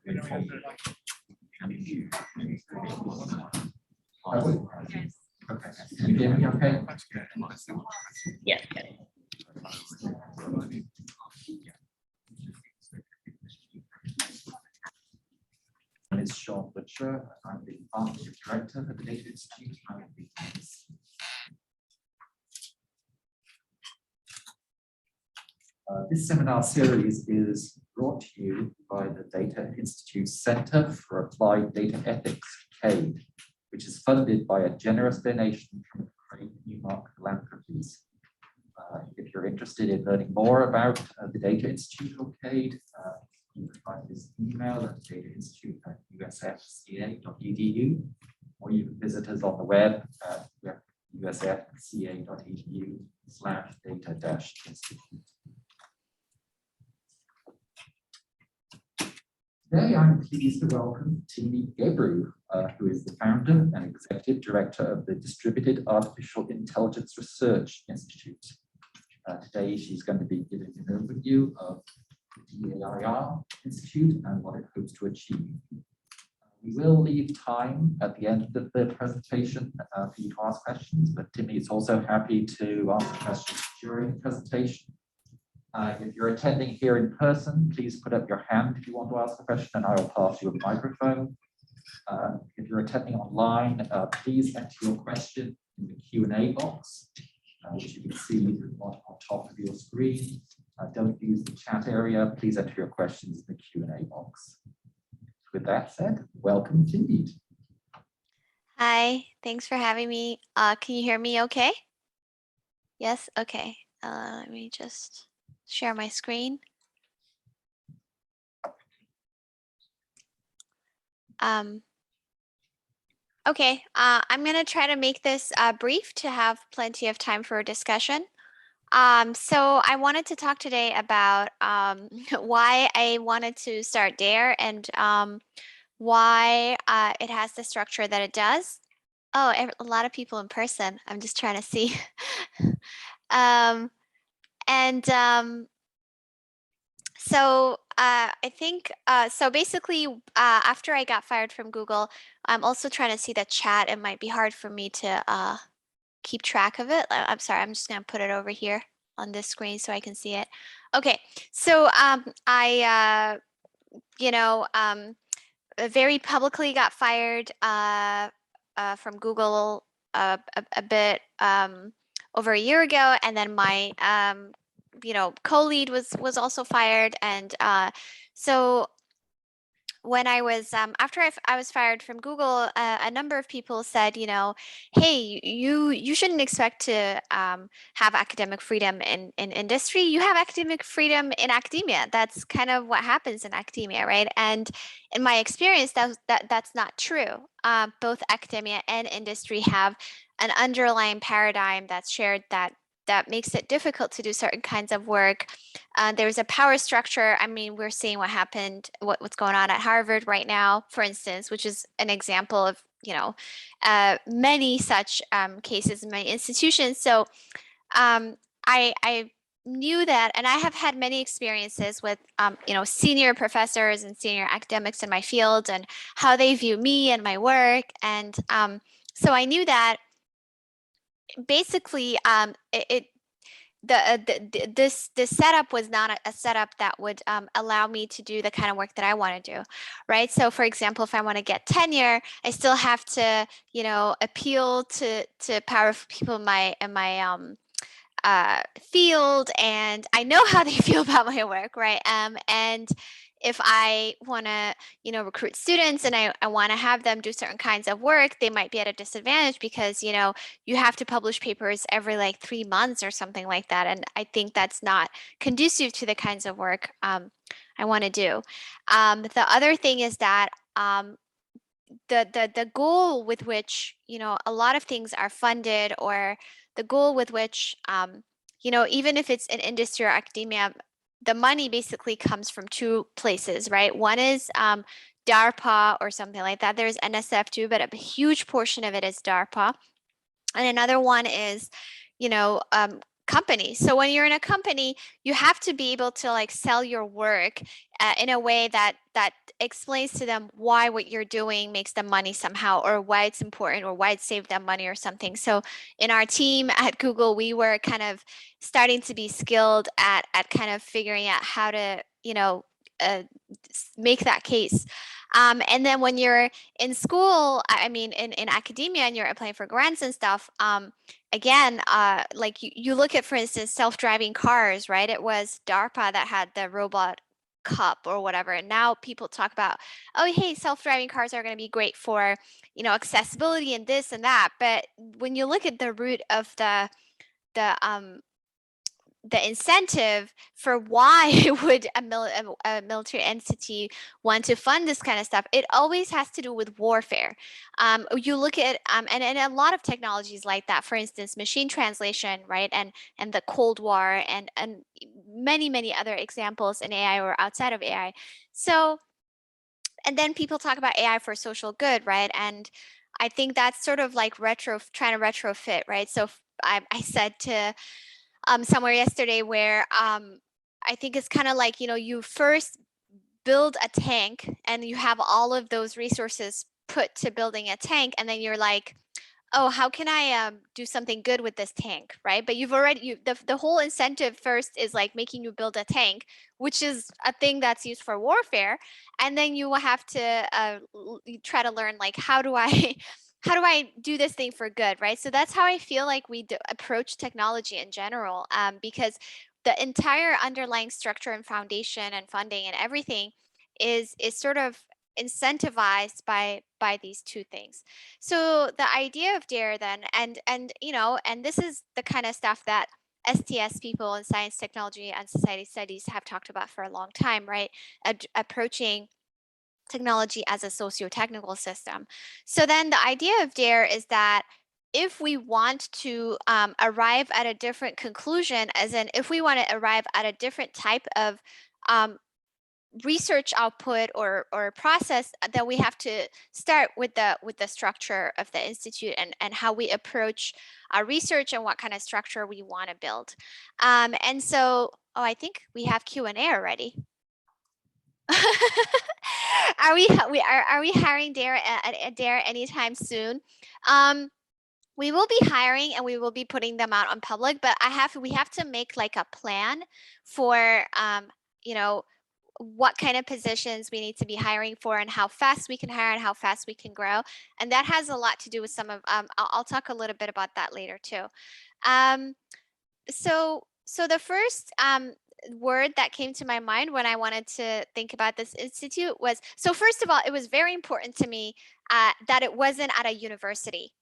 Okay. Can you hear me okay? Yeah. My name is Sean Butcher. I'm the Partnership Director at the Data Institute. This seminar series is brought to you by the Data Institute Center for Applied Data Ethics, CADE, which is funded by a generous donation from Craig Newmark Philanthropies. If you're interested in learning more about the Data Institute or CADE, you can find this email at datainstitute@usfca.edu, or you can visit us on the web at usfca.edu/data-institute. Today, I'm pleased to welcome Timnit Gebru, who is the founder and executive director of the Distributed Artificial Intelligence Research Institute. Today, she's going to be giving an overview of the DAIR Institute and what it hopes to achieve. We will leave time at the end of the presentation for you to ask questions, but Timnit is also happy to answer questions during the presentation. If you're attending here in person, please put up your hand if you want to ask a question, and I will pass you a microphone. If you're attending online, please enter your question in the Q&A box, which you can see on top of your screen. Don't use the chat area. Please enter your questions in the Q&A box. With that said, welcome, Timnit. Hi, thanks for having me. Can you hear me okay? Yes, okay. Let me just share my screen. Okay, I'm going to try to make this brief to have plenty of time for discussion. So I wanted to talk today about why I wanted to start DAIR and why it has the structure that it does. Oh, a lot of people in person. I'm just trying to see. So I think, so basically, after I got fired from Google, I'm also trying to see the chat. It might be hard for me to keep track of it. I'm sorry, I'm just going to put it over here on this screen so I can see it. Okay, so I, very publicly got fired from Google a bit over a year ago, and then my co-lead was also fired, and so when I was after I was fired from Google, a number of people said, hey, you shouldn't expect to have academic freedom in industry. You have academic freedom in academia. That's kind of what happens in academia, right? And in my experience, that's not true. Both academia and industry have an underlying paradigm that's shared that makes it difficult to do certain kinds of work. There's a power structure. I mean, we're seeing what happened, what's going on at Harvard right now, for instance, which is an example of, many such cases in many institutions. So I knew that, and I have had many experiences with, senior professors and senior academics in my field and how they view me and my work. And so I knew that basically this setup was not a setup that would allow me to do the kind of work that I want to do, right? So for example, if I want to get tenure, I still have to, appeal to powerful people in my field, and I know how they feel about my work, right? And if I want to, recruit students and I want to have them do certain kinds of work, they might be at a disadvantage because, you have to publish papers every like 3 months or something like that. And I think that's not conducive to the kinds of work I want to do. The other thing is that the goal with which, a lot of things are funded, or the goal with which, even if it's in industry or academia, the money basically comes from two places, right? One is DARPA or something like that. There's NSF too, but a huge portion of it is DARPA. And another one is, company. So when you're in a company, you have to be able to like sell your work in a way that explains to them why what you're doing makes them money somehow, or why it's important, or why it saved them money or something. So in our team at Google, we were kind of starting to be skilled at kind of figuring out how to, make that case. And then when you're in school, I mean, in academia, and you're applying for grants and stuff, again, like you look at, for instance, self-driving cars, right? It was DARPA that had the robot cup or whatever. And now people talk about, oh, hey, self-driving cars are going to be great for, accessibility and this and that. But when you look at the root of the incentive for why would a military entity want to fund this kind of stuff, it always has to do with warfare. You look at and a lot of technologies like that, for instance, machine translation, right, and the Cold War, and many other examples in AI or outside of AI. So, and then people talk about AI for social good, right? And I think that's sort of like trying to retrofit, right? So I said to somewhere yesterday where I think it's kind of like, you first build a tank and you have all of those resources put to building a tank, and then you're like, oh, how can I do something good with this tank, right? But you've already, the whole incentive first is like making you build a tank, which is a thing that's used for warfare. And then you will have to try to learn, like, how do I how do I do this thing for good, right? So that's how I feel like we approach technology in general, because the entire underlying structure and foundation and funding and everything is sort of incentivized by these two things. So the idea of DAIR then, and this is the kind of stuff that STS people in science, technology, and society studies have talked about for a long time, right? Approaching technology as a socio-technical system. So then the idea of DAIR is that if we want to arrive at a different conclusion, as in if we want to arrive at a different type of research output or process, then we have to start with the structure of the institute and how we approach our research and what kind of structure we want to build. And so, I think we have Q&A already. Are we hiring DAIR at DAIR anytime soon? We will be hiring and we will be putting them out on public, but we have to make like a plan for what kind of positions we need to be hiring for, and how fast we can hire and how fast we can grow. And that has a lot to do with some of I'll talk a little bit about that later too. So the first word that came to my mind when I wanted to think about this institute was, so first of all, it was very important to me that it wasn't at a university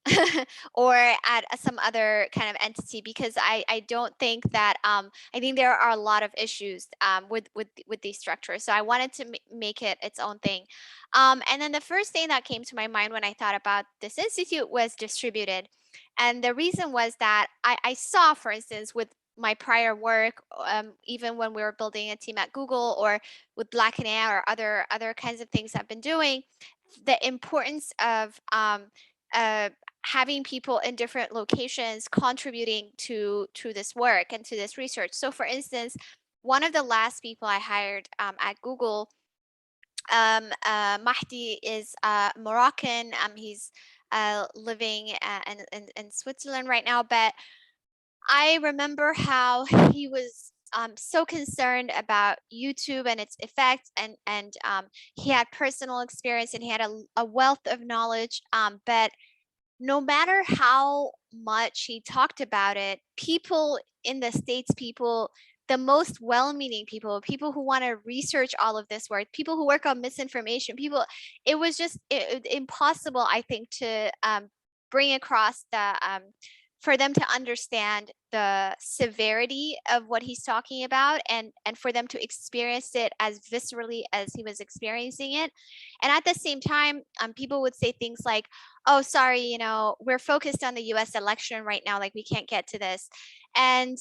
or at some other kind of entity, because I don't think that, I think there are a lot of issues with these structures. So I wanted to make it its own thing. And then the first thing that came to my mind when I thought about this institute was distributed. And the reason was that I saw, for instance, with my prior work, even when we were building a team at Google or with Black and AI or other kinds of things I've been doing, the importance of having people in different locations contributing to this work and to this research. So for instance, one of the last people I hired at Google, Mahdi, is Moroccan. He's living in Switzerland right now, but I remember how he was so concerned about YouTube and its effects, and he had personal experience and he had a wealth of knowledge. But no matter how much he talked about it, people in the States, the most well-meaning people who want to research all of this work, people who work on misinformation, it was just impossible, I think, to bring across for them to understand the severity of what he's talking about, and for them to experience it as viscerally as he was experiencing it. And at the same time, people would say things like, oh, sorry, we're focused on the US election right now, like we can't get to this. And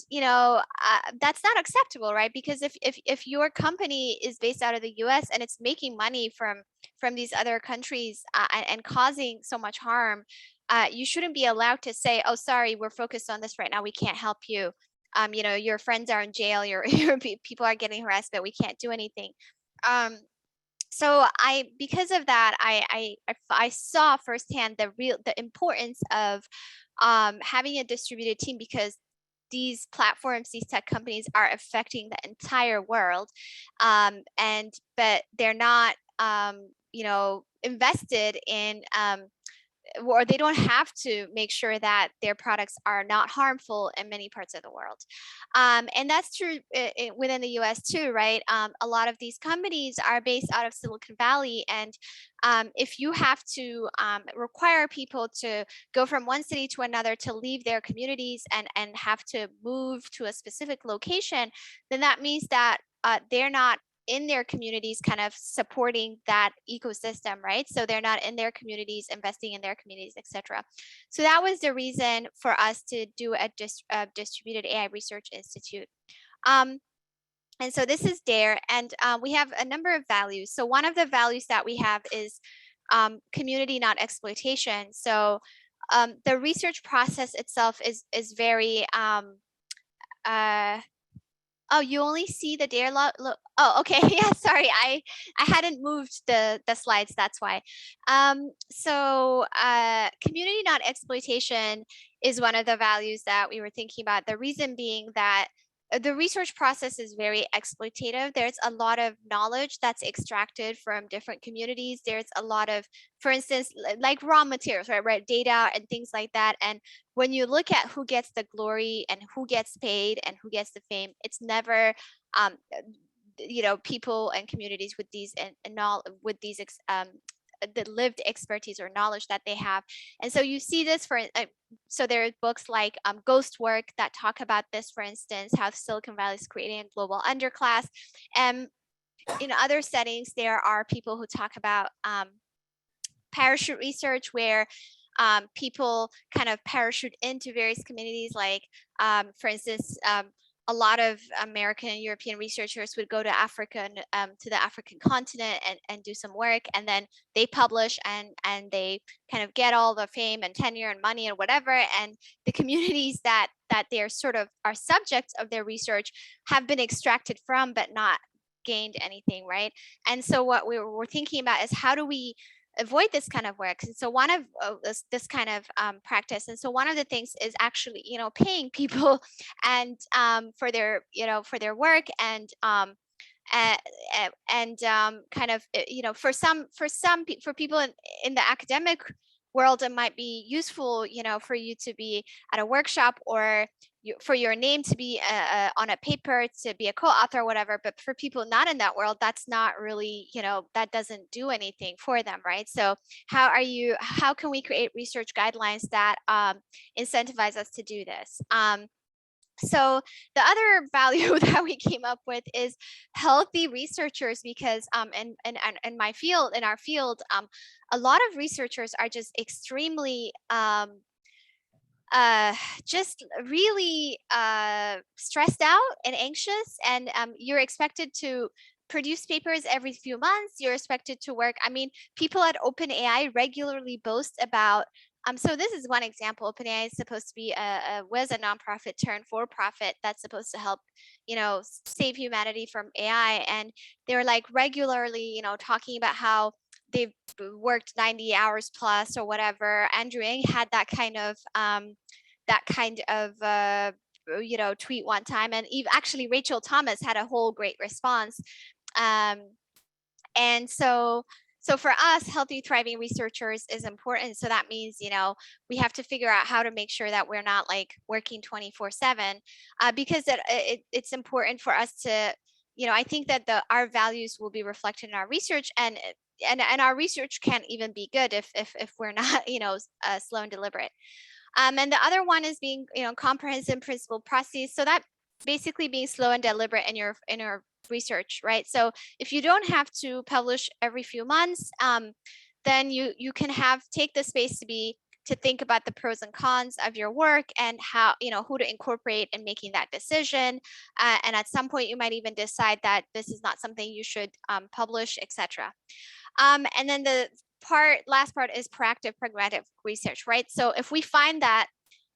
that's not acceptable, right? Because if your company is based out of the US and it's making money from these other countries and causing so much harm, you shouldn't be allowed to say, oh, sorry, we're focused on this right now, we can't help you. you know, your friends are in jail, your people are getting harassed, but we can't do anything. So because of that, I saw firsthand the importance of having a distributed team, because these platforms, these tech companies are affecting the entire world, but they're not, you know, invested in, or they don't have to make sure that their products are not harmful in many parts of the world. And that's true within the US too, right? A lot of these companies are based out of Silicon Valley. And if you have to require people to go from one city to another, to leave their communities and have to move to a specific location, then that means that they're not in their communities kind of supporting that ecosystem, right? So they're not in their communities, investing in their communities, etc. So that was the reason for us to do a distributed AI research institute. And so this is DAIR, and we have a number of values. So one of the values that we have is community, not exploitation. So the research process itself is very oh, you only see the DAIR oh, okay. Yeah, sorry. I hadn't moved the slides. That's why. So community, not exploitation, is one of the values that we were thinking about. The reason being that the research process is very exploitative. There's a lot of knowledge that's extracted from different communities. There's a lot of, for instance, like raw materials, right? Data and things like that. And when you look at who gets the glory and who gets paid and who gets the fame, it's never, you know, people and communities with these the lived expertise or knowledge that they have. And so you see this so there are books like Ghost Work that talk about this, for instance, how Silicon Valley is creating a global underclass. And in other settings, there are people who talk about parachute research, where people kind of parachute into various communities, like for instance, a lot of American and European researchers would go to Africa and to the African continent and do some work, and then they publish and they kind of get all the fame and tenure and money and whatever. And the communities that they're sort of are subjects of their research have been extracted from, but not gained anything, right? And so what we're thinking about is, how do we avoid this kind of work? And so one of this kind of practice, and so one of the things is actually, you know, paying people and for their, you know, for their work, and kind of, you know, for people in the academic world, it might be useful, you know, for you to be at a workshop, or for your name to be on a paper, to be a co-author or whatever. But for people not in that world, that's not really, you know, that doesn't do anything for them, right? So how can we create research guidelines that incentivize us to do this? So the other value that we came up with is healthy researchers, because in my field, in our field, a lot of researchers are just extremely just really stressed out and anxious, and you're expected to produce papers every few months. You're expected to work. I mean, people at OpenAI regularly boast about. So this is one example. OpenAI is supposed to be was a nonprofit turned for-profit that's supposed to help, you know, save humanity from AI, and they're like regularly, you know, talking about how they've worked 90 hours plus or whatever. Andrew Ng had that kind of you know, tweet one time, and actually Rachel Thomas had a whole great response. And so for us, healthy, thriving researchers is important. So that means, you know, we have to figure out how to make sure that we're not like working 24/7, because it's important for us to, you know, I think that our values will be reflected in our research, and our research can't even be good if we're not, you know, slow and deliberate. And the other one is being, you know, comprehensive principled process. So that basically being slow and deliberate in your research, right? So if you don't have to publish every few months, then you can take the space to think about the pros and cons of your work, and how, you know, who to incorporate in making that decision. And at some point, you might even decide that this is not something you should publish, etc. And then the last part is proactive, pragmatic research, right? So if we find that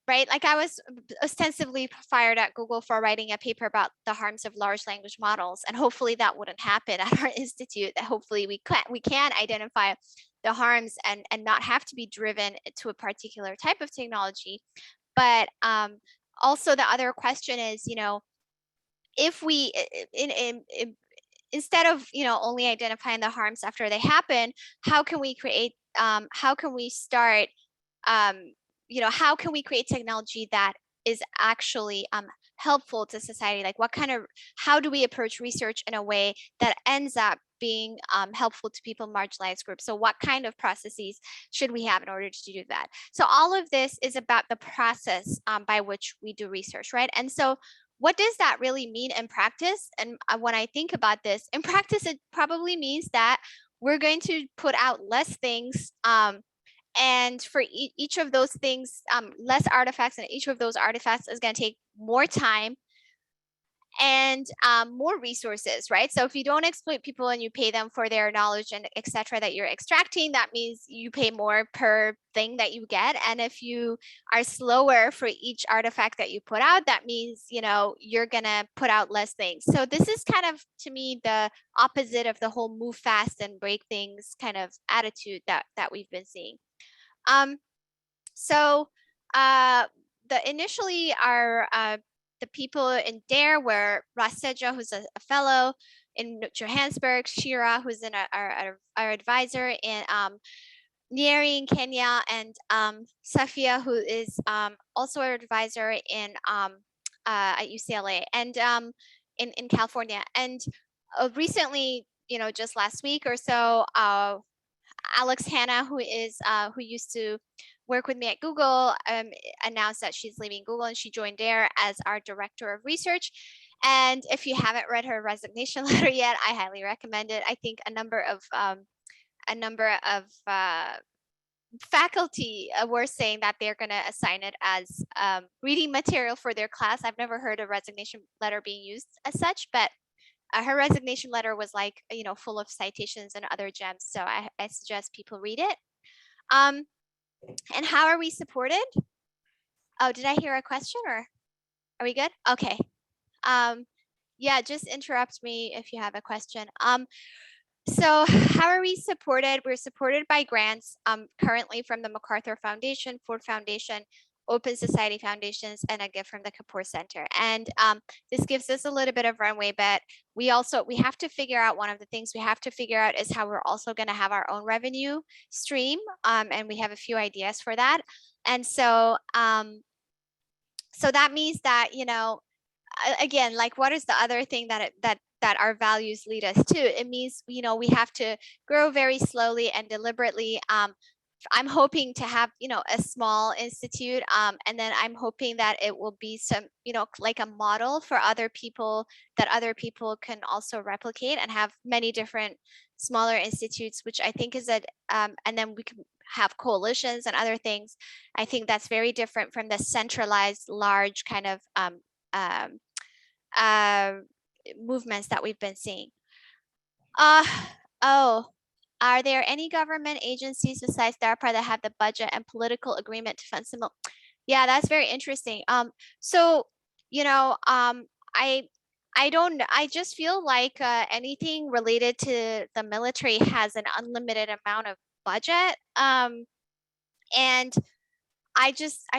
right? Like I was ostensibly fired at Google for writing a paper about the harms of large language models, and hopefully that wouldn't happen at our institute. That hopefully we can identify the harms and not have to be driven to a particular type of technology. But also the other question is, you know, if we instead of, you know, only identifying the harms after they happen, how can we create how can we start you know, how can we create technology that is actually helpful to society? Like what kind of, how do we approach research in a way that ends up being helpful to people in marginalized groups? So what kind of processes should we have in order to do that? So all of this is about the process by which we do research, right? And so what does that really mean in practice? And when I think about this, in practice, it probably means that we're going to put out less things and for each of those things, less artifacts, and each of those artifacts is going to take more time and more resources, right? So if you don't exploit people and you pay them for their knowledge and etc. that you're extracting, that means you pay more per thing that you get. And if you are slower for each artifact that you put out, that means, you know, you're gonna put out less things. So this is kind of, to me, the opposite of the whole move fast and break things kind of attitude that we've been seeing. So the initially the people in DAIR were Raseja, who's a fellow in Johannesburg, Shira, who's our advisor in Nyeri in Kenya, and Safia, who is also our advisor in at UCLA and in California. And recently, you know, just last week or so, Alex Hanna, who used to work with me at Google, announced that she's leaving Google and she joined DAIR as our director of research. And if you haven't read her resignation letter yet, I highly recommend it. I think a number of faculty were saying that they're going to assign it as reading material for their class. I've never heard a resignation letter being used as such, but her resignation letter was like, you know, full of citations and other gems. So I suggest people read it. And how are we supported? Oh, did I hear a question, or are we good? Okay. Yeah, just interrupt me if you have a question. So how are we supported? We're supported by grants currently from the MacArthur Foundation, Ford Foundation, Open Society Foundations, and a gift from the Kapoor Center. And this gives us a little bit of runway, but we have to figure out, one of the things we have to figure out is how we're also going to have our own revenue stream. And we have a few ideas for that. And so, so that means that, you know, again, like what is the other thing that our values lead us to? It means, you know, we have to grow very slowly and deliberately. I'm hoping to have, you know, a small institute, and then I'm hoping that it will be some, you know, like a model for other people that other people can also replicate, and have many different smaller institutes, which I think is and then we can have coalitions and other things. I think that's very different from the centralized, large kind of movements that we've been seeing. Are there any government agencies besides DARPA that have the budget and political agreement to fund similar? Yeah, that's very interesting. So, you know, I just feel like anything related to the military has an unlimited amount of budget. And I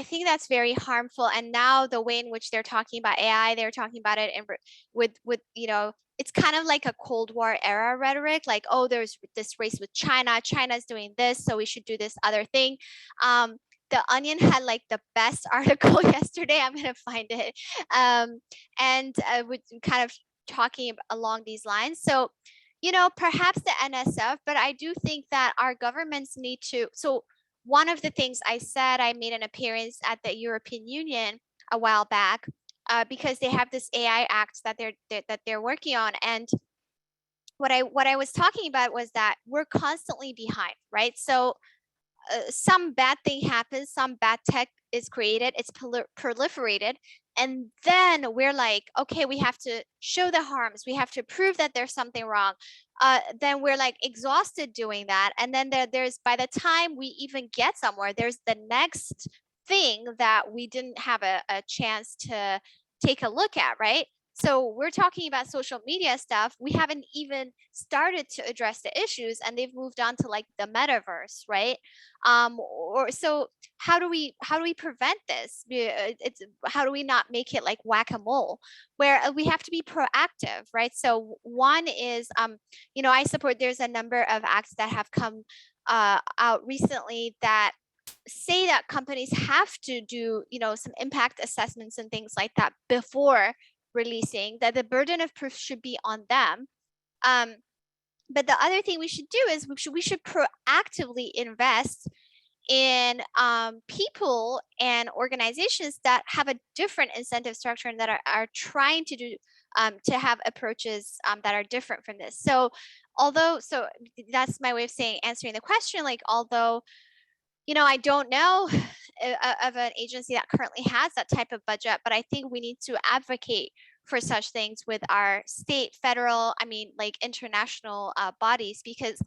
think that's very harmful. And now the way in which they're talking about AI, they're talking about it with, you know, it's kind of like a Cold War era rhetoric, like, oh, there's this race with China, China's doing this, so we should do this other thing. The Onion had like the best article yesterday. I'm gonna find it, and with kind of talking along these lines. So, you know, perhaps the NSF, but I do think that our governments need to. So one of the things I said, I made an appearance at the European Union a while back, because they have this AI Act that they're working on, and what I was talking about was that we're constantly behind, right? So some bad thing happens, some bad tech is created, it's proliferated, and then we're like, okay, we have to show the harms, we have to prove that there's something wrong. Then we're like exhausted doing that, and then there's, by the time we even get somewhere, there's the next thing that we didn't have a chance to take a look at, right? So we're talking about social media stuff. We haven't even started to address the issues, and they've moved on to like the metaverse, right? Or so how do we prevent this? It's how do we not make it like whack-a-mole, where we have to be proactive, right? So one is, you know, I support. There's a number of acts that have come out recently that say that companies have to do, you know, some impact assessments and things like that before releasing, that the burden of proof should be on them. But the other thing we should do is we should proactively invest in people and organizations that have a different incentive structure and that are trying to do to have approaches that are different from this. So so that's my way of saying, answering the question, like, although, you know, I don't know of an agency that currently has that type of budget, but I think we need to advocate for such things with our state, federal, I mean, like international bodies, because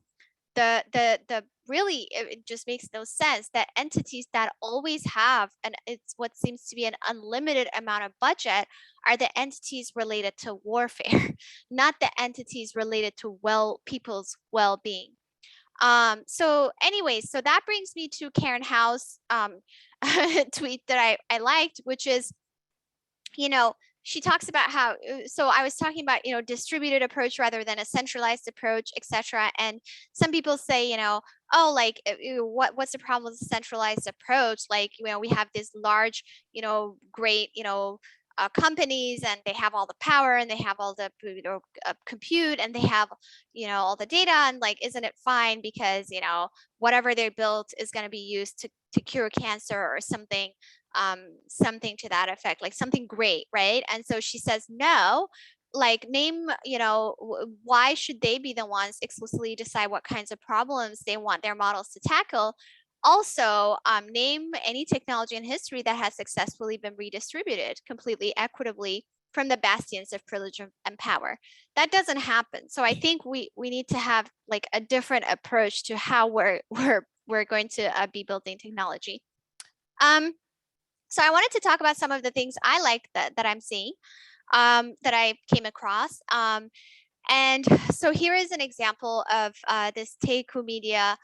the really, it just makes no sense that entities that always have, and it's what seems to be an unlimited amount of budget, are the entities related to warfare, not the entities related to people's well-being. So anyways, so that brings me to Karen Howe's tweet that I liked, which is, you know, she talks about how, so I was talking about, you know, distributed approach rather than a centralized approach, etc. And some people say, you know, oh, like, what's the problem with the centralized approach? Like, you know, we have this large, you know, great, you know, companies, and they have all the power, and they have all the, you know, compute, and they have, you know, all the data, and like, isn't it fine because, you know, whatever they built is going to be used to cure cancer or something, something to that effect, like something great, right? And so she says, no, like, name, you know, why should they be the ones explicitly decide what kinds of problems they want their models to tackle? Also, name any technology in history that has successfully been redistributed completely equitably from the bastions of privilege and power. That doesn't happen. So I think we need to have like a different approach to how we're going to be building technology. So I wanted to talk about some of the things I like that I'm seeing, that I came across. And so here is an example of this Teku Media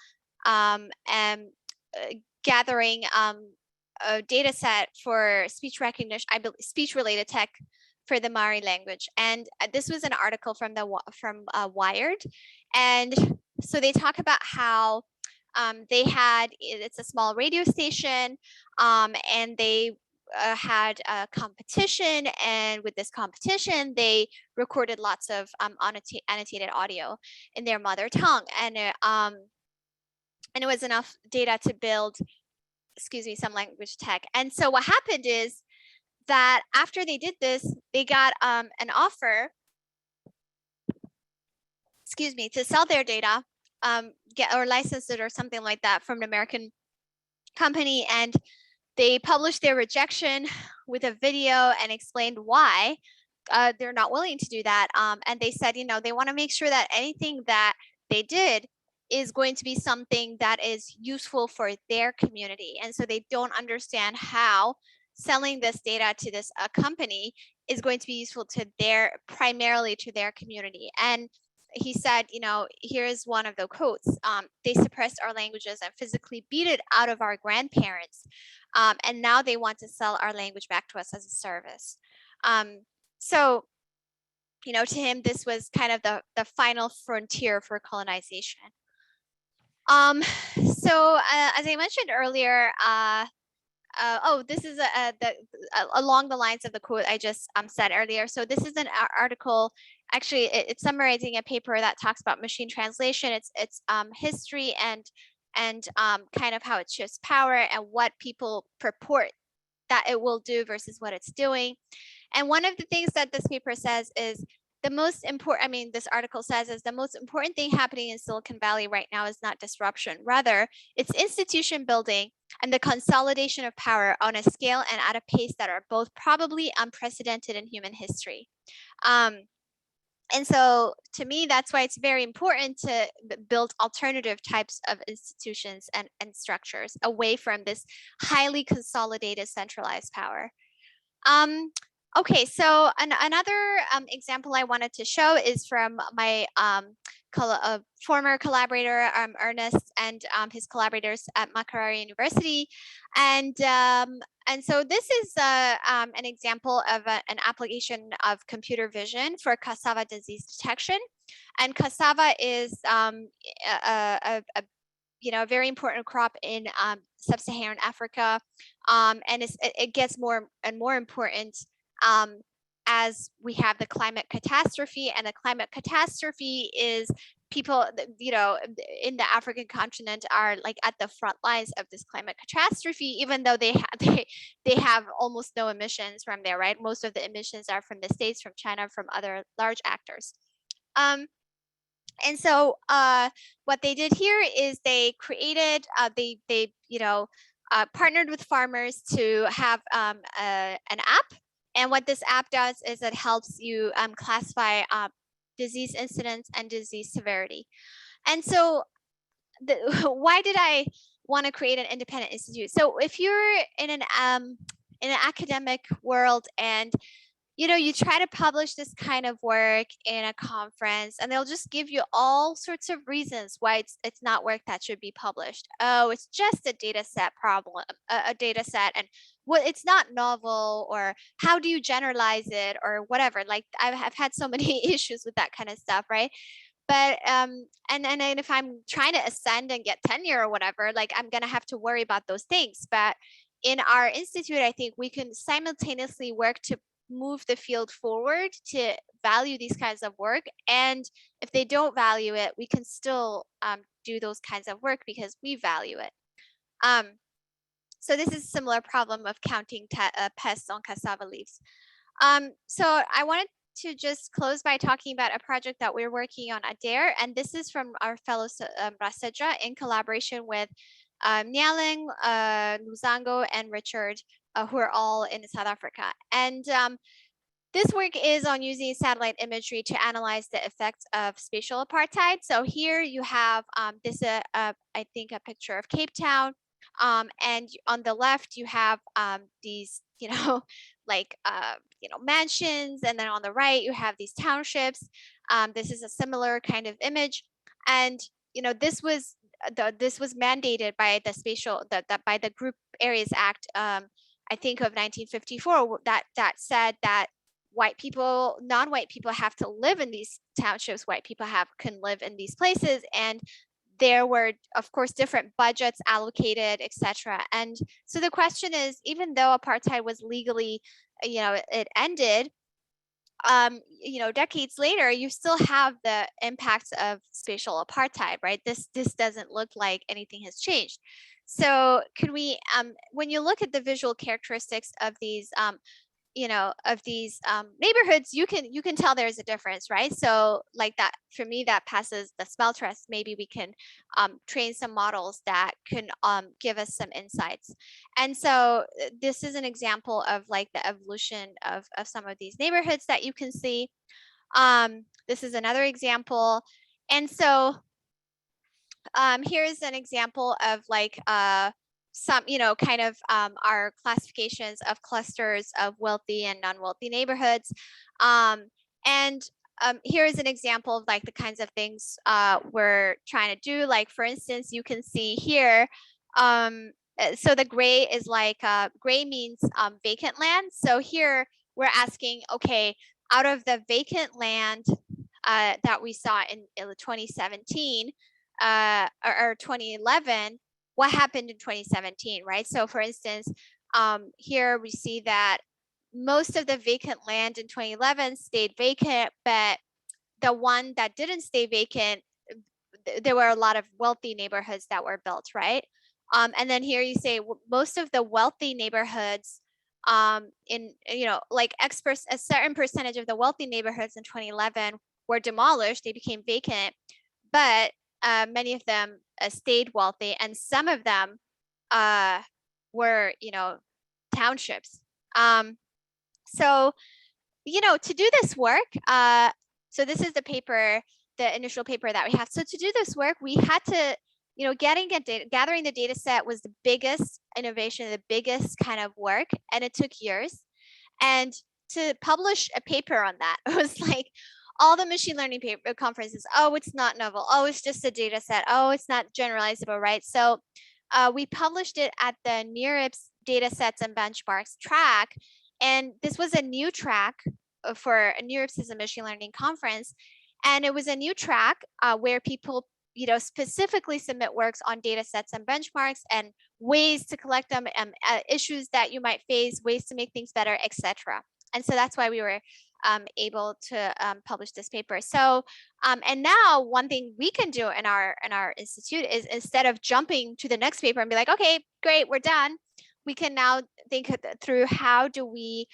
and gathering a data set for speech recognition, I believe, speech related tech for the Mari language. And this was an article from Wired. And so they talk about how they had, it's a small radio station, and they had a competition, and with this competition they recorded lots of annotated audio in their mother tongue, and it was enough data to build, some language tech. And so what happened is that after they did this, they got an offer, to sell their data, get or license it or something like that from an American company, and they published their rejection with a video and explained why they're not willing to do that. And they said, you know, they want to make sure that anything that they did is going to be something that is useful for their community. And so they don't understand how selling this data to this company is going to be useful to primarily to their community. And he said, you know, here's one of the quotes. They suppressed our languages and physically beat it out of our grandparents. And now they want to sell our language back to us as a service. So, you know, to him, this was kind of the final frontier for colonization. So as I mentioned earlier, this is along the lines of the quote I just said earlier. So this is an article, actually it's summarizing a paper that talks about machine translation. It's history and kind of how it shifts power and what people purport that it will do versus what it's doing. And one of the things that this paper says is the most important, this article says, is the most important thing happening in Silicon Valley right now is not disruption. Rather, it's institution building and the consolidation of power on a scale and at a pace that are both probably unprecedented in human history. And so to me, that's why it's very important to build alternative types of institutions and structures away from this highly consolidated centralized power. Okay, so another example I wanted to show is from my former collaborator, Ernest, and his collaborators at Makerere University. And so this is an example of an application of computer vision for Cassava disease detection. And Cassava is a very important crop in sub-Saharan Africa, and it gets more and more important as we have the climate catastrophe. And the climate catastrophe is people, in the African continent are like at the front lines of this climate catastrophe, even though they have almost no emissions from there, right? Most of the emissions are from the States, from China, from other large actors. And so what they did here is they created, they partnered with farmers to have an app. And what this app does is it helps you classify disease incidence and disease severity. And so why did I want to create an independent institute? So if you're in an academic world and you try to publish this kind of work in a conference, and they'll just give you all sorts of reasons why it's not work that should be published. Oh, it's just a data set problem, a data set, and it's not novel, or how do you generalize it, or whatever. Like I've had so many issues with that kind of stuff, right? But and if I'm trying to ascend and get tenure or whatever, like I'm gonna have to worry about those things. But in our institute, I think we can simultaneously work to move the field forward to value these kinds of work. And if they don't value it, we can still do those kinds of work because we value it. So this is a similar problem of counting pests on cassava leaves. So I wanted to just close by talking about a project that we're working on at DAIR. And this is from our fellow Raseja in collaboration with Nyaling, Luzango, and Richard, who are all in South Africa. And this work is on using satellite imagery to analyze the effects of spatial apartheid. So here you have this, I think, a picture of Cape Town. And on the left, you have these, like, mansions. And then on the right, you have these townships. This is a similar kind of image. And, this was mandated by the Spatial, by the Group Areas Act, I think of 1954, that said that white people, non-white people have to live in these townships. White people can live in these places, and there were, of course, different budgets allocated, etc. And so the question is, even though apartheid was legally, it ended, decades later, you still have the impacts of spatial apartheid, right? This doesn't look like anything has changed. So could we, when you look at the visual characteristics of these, neighborhoods, you can tell there's a difference, right? So like that, for me, that passes the smell test. Maybe we can train some models that can give us some insights. And so this is an example of like the evolution of some of these neighborhoods that you can see. This is another example. And so here's an example of like some, kind of our classifications of clusters of wealthy and non-wealthy neighborhoods. And here is an example of like the kinds of things we're trying to do. Like, for instance, you can see here, so the gray is like, gray means vacant land. So here we're asking, okay, out of the vacant land that we saw in 2017 or 2011, what happened in 2017, right? So for instance, here we see that most of the vacant land in 2011 stayed vacant, but the one that didn't stay vacant, there were a lot of wealthy neighborhoods that were built, right? And then here you say most of the wealthy neighborhoods in, like a certain percentage of the wealthy neighborhoods in 2011 were demolished, they became vacant, but many of them stayed wealthy, and some of them were, townships. So, to do this work, So this is the paper, the initial paper that we have. So to do this work, we had to, gathering the data set was the biggest innovation, the biggest kind of work, and it took years. And to publish a paper on that, it was like all the machine learning paper conferences. Oh, it's not novel. Oh, it's just a data set. Oh, it's not generalizable, right? So we published it at the NeurIPS data sets and benchmarks track. And this was a new track for NeurIPS is a machine learning conference. And it was a new track where people specifically submit works on data sets and benchmarks and ways to collect them, issues that you might face, ways to make things better, etc. And so that's why we were able to publish this paper. So, and now one thing we can do in our institute is, instead of jumping to the next paper and be like, okay, great, we're done, we can now think through how do we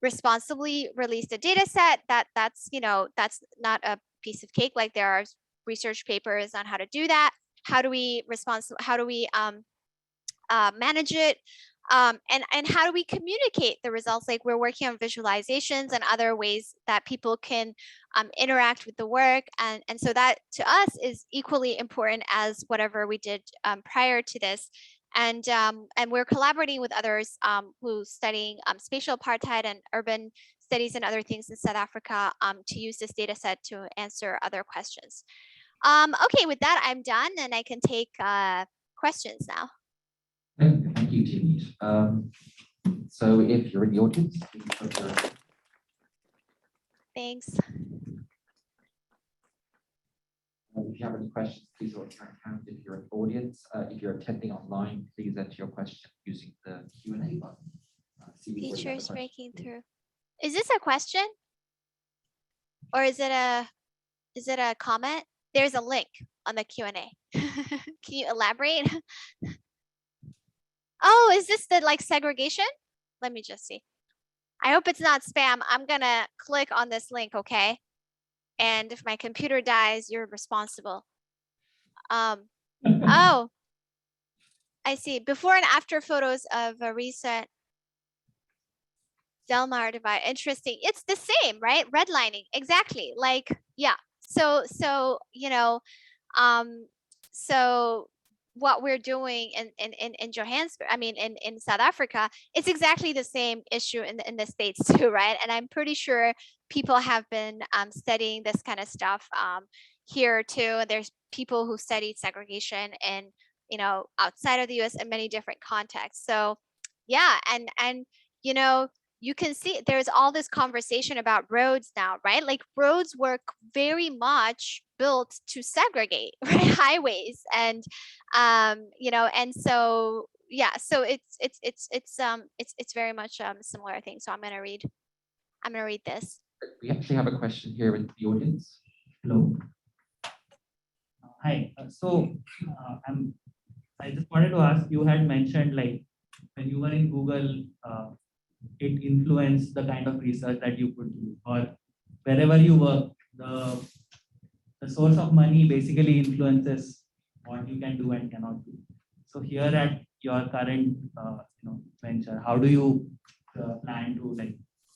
responsibly release the data set. That's not a piece of cake. Like, there are research papers on how to do that. How do we manage it? And how do we communicate the results? Like, we're working on visualizations and other ways that people can interact with the work. And so that to us is equally important as whatever we did prior to this. And we're collaborating with others who studying spatial apartheid and urban studies and other things in South Africa to use this data set to answer other questions. Okay, with that, I'm done and I can take questions now. Thank you, Timnit. So if you're in the audience, please put your... Thanks. If you have any questions, please raise your hand if you're in the audience. If you're attending online, please enter your question using the Q&A button. Features breaking through. Is this a question? Or is it a comment? There's a link on the Q&A. Can you elaborate? Oh, is this the segregation? Let me just see. I hope it's not spam. I'm gonna click on this link, okay? And if my computer dies, you're responsible. Oh, I see. Before and after photos of a recent Delmar divide. Interesting. It's the same, right? Redlining. Exactly. Like, yeah. So what we're doing in Johannesburg, I mean, in South Africa, it's exactly the same issue in the States too, right? And I'm pretty sure people have been studying this kind of stuff here too. There's people who studied segregation and, outside of the US in many different contexts. So yeah, and you can see there's all this conversation about roads now, right? Like, roads were very much built to segregate, right? Highways and and so yeah, so it's very much a similar thing. So I'm gonna read this. We actually have a question here in the audience. Hello. Hi. I just wanted to ask, you had mentioned like when you were in Google, it influenced the kind of research that you could do, or wherever you work, the source of money basically influences what you can do and cannot do. So here at your current venture, how do you plan to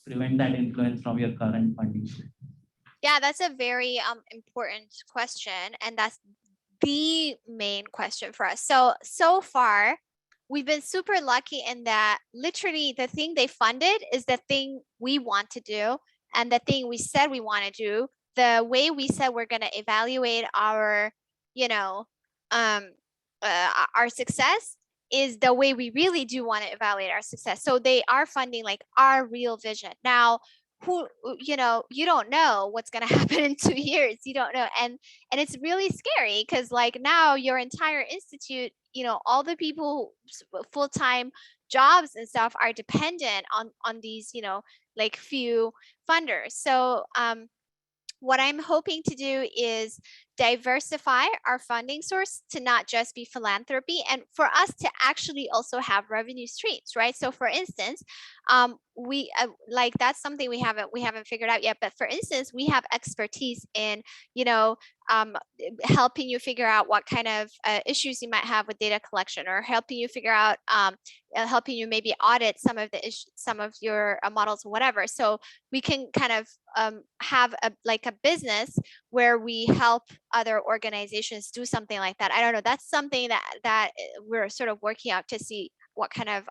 prevent that influence from your current funding? Yeah, that's a very important question, and that's the main question for us. So far, we've been super lucky in that literally the thing they funded is the thing we want to do, and the thing we said we want to do. The way we said we're going to evaluate our, our success is the way we really do want to evaluate our success. So they are funding like our real vision. Now, you don't know what's going to happen in 2 years. You don't know. And it's really scary because like now your entire institute, all the people, full-time jobs and stuff are dependent on these, like few funders. So what I'm hoping to do is diversify our funding source to not just be philanthropy, and for us to actually also have revenue streams, right? So for instance, we like that's something we haven't figured out yet. But for instance, we have expertise in, you know, helping you figure out what kind of issues you might have with data collection, or helping you figure out, helping you maybe audit some of the some of your models or whatever. So we can kind of have a business where we help other organizations do something like that. I don't know. That's something that we're sort of working out to see what kind of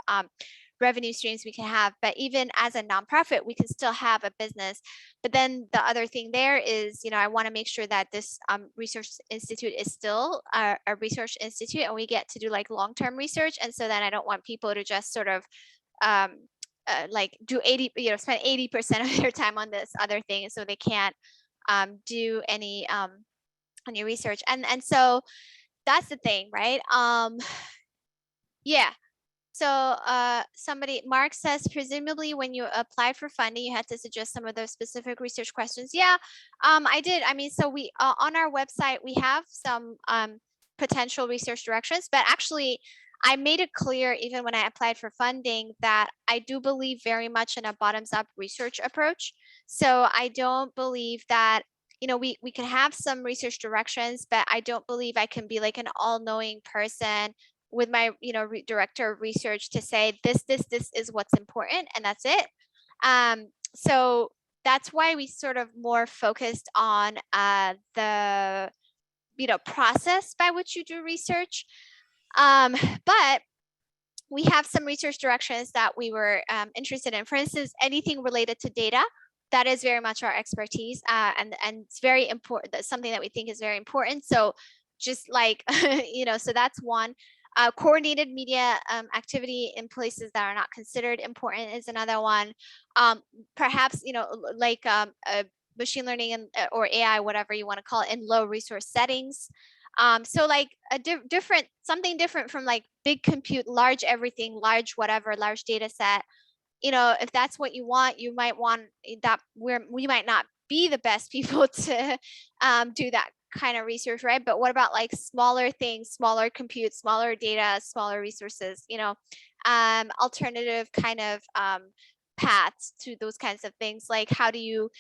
revenue streams we can have. But even as a nonprofit, we can still have a business. But then the other thing there is, you know, I want to make sure that this research institute is still a research institute, and we get to do like long-term research. And so then I don't want people to just sort of like do 80, you know, spend 80% of their time on this other thing, so they can't do any research. And so that's the thing, right? Yeah. So Mark says, presumably when you applied for funding, you had to suggest some of those specific research questions. Yeah, I did. I mean, so we on our website, we have some potential research directions, but actually I made it clear even when I applied for funding that I do believe very much in a bottoms up research approach. So I don't believe that, you know, we can have some research directions, but I don't believe I can be like an all-knowing person with my, you know, director of research to say this is what's important and that's it. So that's why we sort of more focused on the, you know, process by which you do research. But we have some research directions that we were interested in. For instance, anything related to data, that is very much our expertise, and it's very important. That's something that we think is very important. So just like, you know, so that's one. Coordinated media activity in places that are not considered important is another one. Perhaps, you know, like machine learning and, or AI, whatever you want to call it, in low resource settings. So like a different, something different from like big compute, large everything, large whatever, large data set. You know, if that's what you want, you might want that, we might not be the best people to do that kind of research, right? But what about like smaller things, smaller compute, smaller data, smaller resources, you know, alternative kind of paths to those kinds of things? Like how do you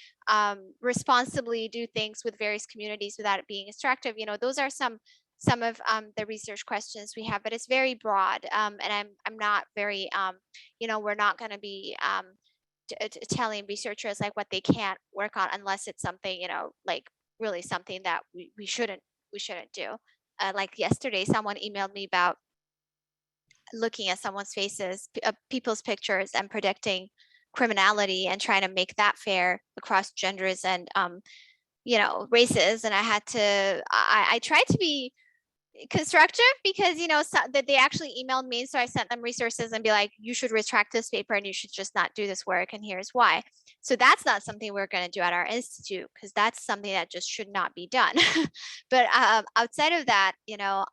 responsibly do things with various communities without it being extractive? You know, those are some of the research questions we have, but it's very broad, and I'm not very you know, we're not going to be telling researchers like what they can't work on unless it's something, you know, like really something that we shouldn't do. Like yesterday, someone emailed me about looking at someone's faces, people's pictures, and predicting criminality and trying to make that fair across genders and you know, races. And I had to, I tried to be constructive because, you know, so that they actually emailed me, so I sent them resources and be like, you should retract this paper and you should just not do this work, and here's why. So that's not something we're going to do at our institute, because that's something that just should not be done. But outside of that, you know,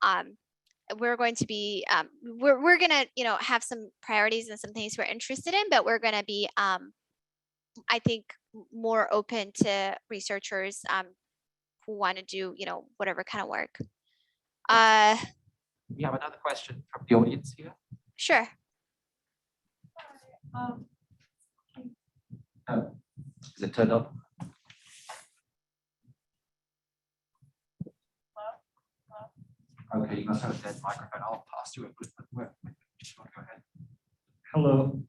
we're going to be we're going to, you know, have some priorities and some things we're interested in, but we're going to be I think more open to researchers who want to do, you know, whatever kind of work. We have another question from the audience here. Sure. Is it turned on? Okay, you must have a dead microphone. I'll pass you a good one. Go ahead. Hello.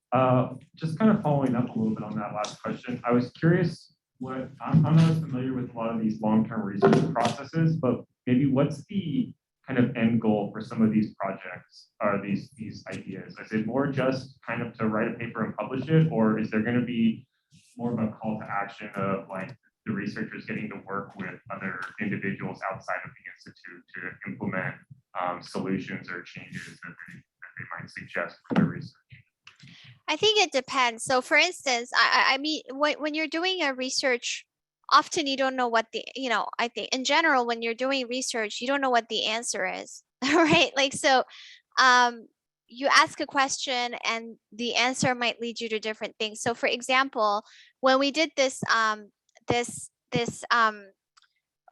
Just kind of following up a little bit on that last question. I was curious what I'm not as familiar with a lot of these long-term research processes, but maybe what's the kind of end goal for some of these projects or these ideas? Is it more just kind of to write a paper and publish it, or is there going to be more of a call to action of like the researchers getting to work with other individuals outside of the institute to implement solutions or changes that they might suggest for their research? I think it depends. So for instance, I mean, when you're doing a research, often you don't know what the, you know, I think in general, when you're doing research, you don't know what the answer is, right? Like, so you ask a question and the answer might lead you to different things. So for example, when we did this,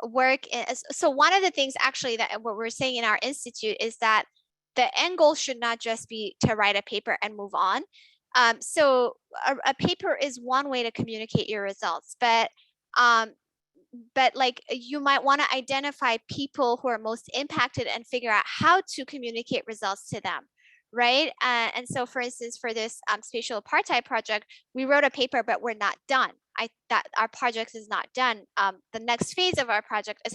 work so one of the things actually that what we're saying in our institute is that the end goal should not just be to write a paper and move on. So a paper is one way to communicate your results, but like you might want to identify people who are most impacted and figure out how to communicate results to them, right? And so for instance, for this spatial apartheid project, we wrote a paper, but we're not done. That our project is not done. The next phase of our project is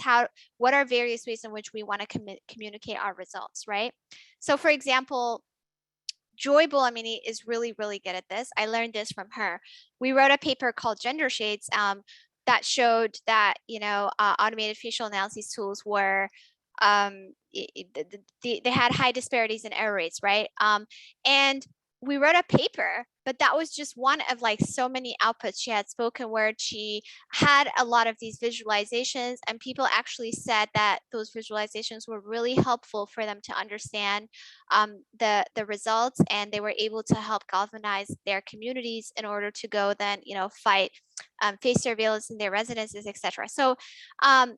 what are various ways in which we want to communicate our results, right? So for example, Joy Bulamini is really, really good at this. I learned this from her. We wrote a paper called Gender Shades that showed that, automated facial analysis tools were, they had high disparities in error rates, right? And we wrote a paper, but that was just one of like so many outputs. She had spoken word, she had a lot of these visualizations, and people actually said that those visualizations were really helpful for them to understand the results, and they were able to help galvanize their communities in order to go then, fight face surveillance in their residences, etc. So,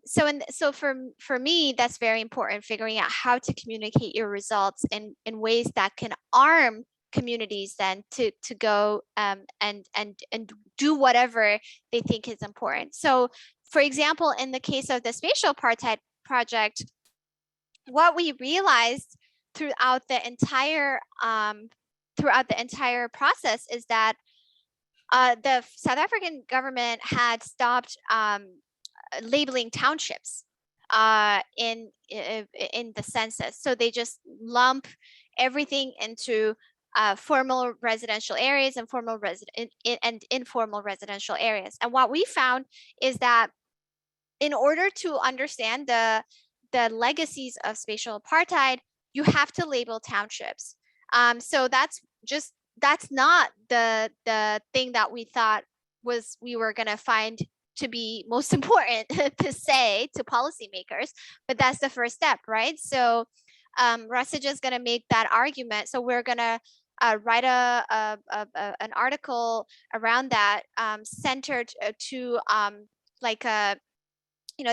so for me, that's very important, figuring out how to communicate your results in ways that can arm communities then to go and do whatever they think is important. So, for example, in the case of the Spatial Apartheid project, what we realized throughout the entire process is that the South African government had stopped labeling townships in the census, so they just lump everything into formal residential areas and informal residential areas. And what we found is that in order to understand the legacies of spatial apartheid, you have to label townships. So that's not the thing that we thought we were going to find to be most important to say to policymakers, but that's the first step, right? So Rasija is going to make that argument. So we're going to write an article around that, centered to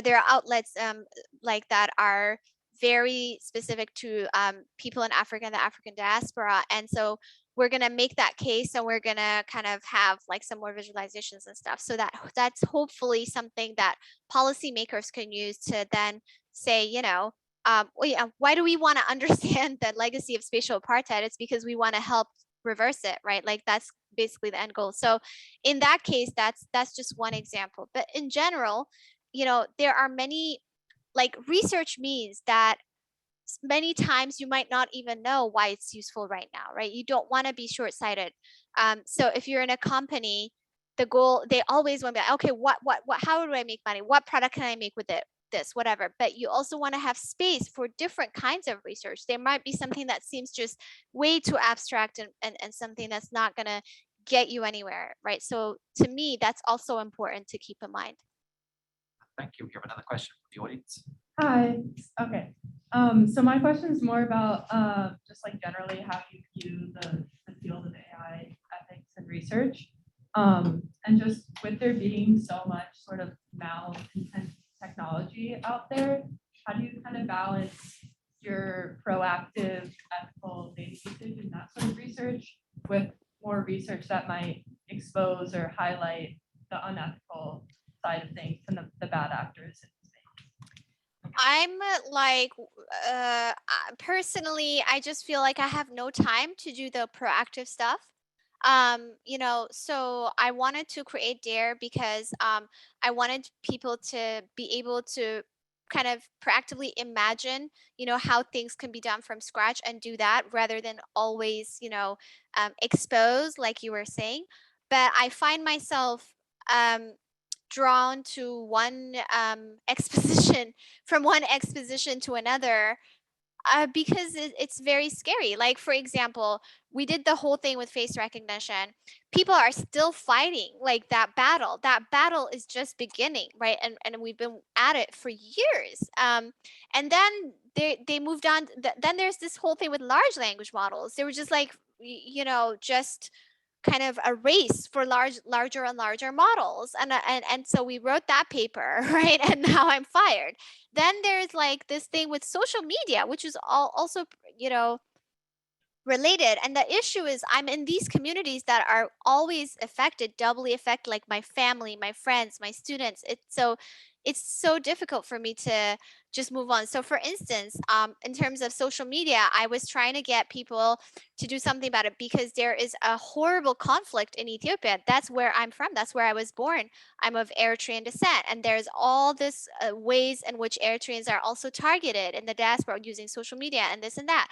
there are outlets like that are very specific to people in Africa and the African diaspora. And so we're going to make that case, and we're going to kind of have like some more visualizations and stuff. So that's hopefully something that policymakers can use to then say, why do we want to understand the legacy of spatial apartheid? It's because we want to help reverse it, right? Like that's basically the end goal. So in that case, that's just one example. But in general, there are many, like, research means that many times you might not even know why it's useful right now, right? You don't want to be short-sighted. So if you're in a company, the goal, they always want to be like, okay, what, how do I make money? What product can I make with it? This, whatever. But you also want to have space for different kinds of research. There might be something that seems just way too abstract and something that's not going to get you anywhere, right? So to me, that's also important to keep in mind. Thank you. We have another question from the audience. Hi. Okay. So my question is more about just like generally how you view the field of AI ethics and research. And just with there being so much sort of malintent technology out there, how do you kind of balance your proactive ethical data usage and that sort of research with more research that might expose or highlight the unethical side of things and the bad actors in the space? I'm like, personally, I just feel like I have no time to do the proactive stuff. So I wanted to create DAIR because I wanted people to be able to kind of proactively imagine, how things can be done from scratch and do that rather than always, expose, like you were saying. But I find myself drawn to one exposition from one exposition to another because it's very scary. Like, for example, we did the whole thing with face recognition. People are still fighting like that battle. That battle is just beginning, right? And we've been at it for years. And then they moved on. Then there's this whole thing with large language models. They were just like, just kind of a race for larger and larger models. And so we wrote that paper, right? And now I'm fired. Then there's like this thing with social media, which is also, you know, related. And the issue is I'm in these communities that are always affected, doubly affected, like my family, my friends, my students. It's so difficult for me to just move on. So for instance, in terms of social media, I was trying to get people to do something about it because there is a horrible conflict in Ethiopia. That's where I'm from. That's where I was born. I'm of Eritrean descent. And there's all this ways in which Eritreans are also targeted in the diaspora using social media and this and that.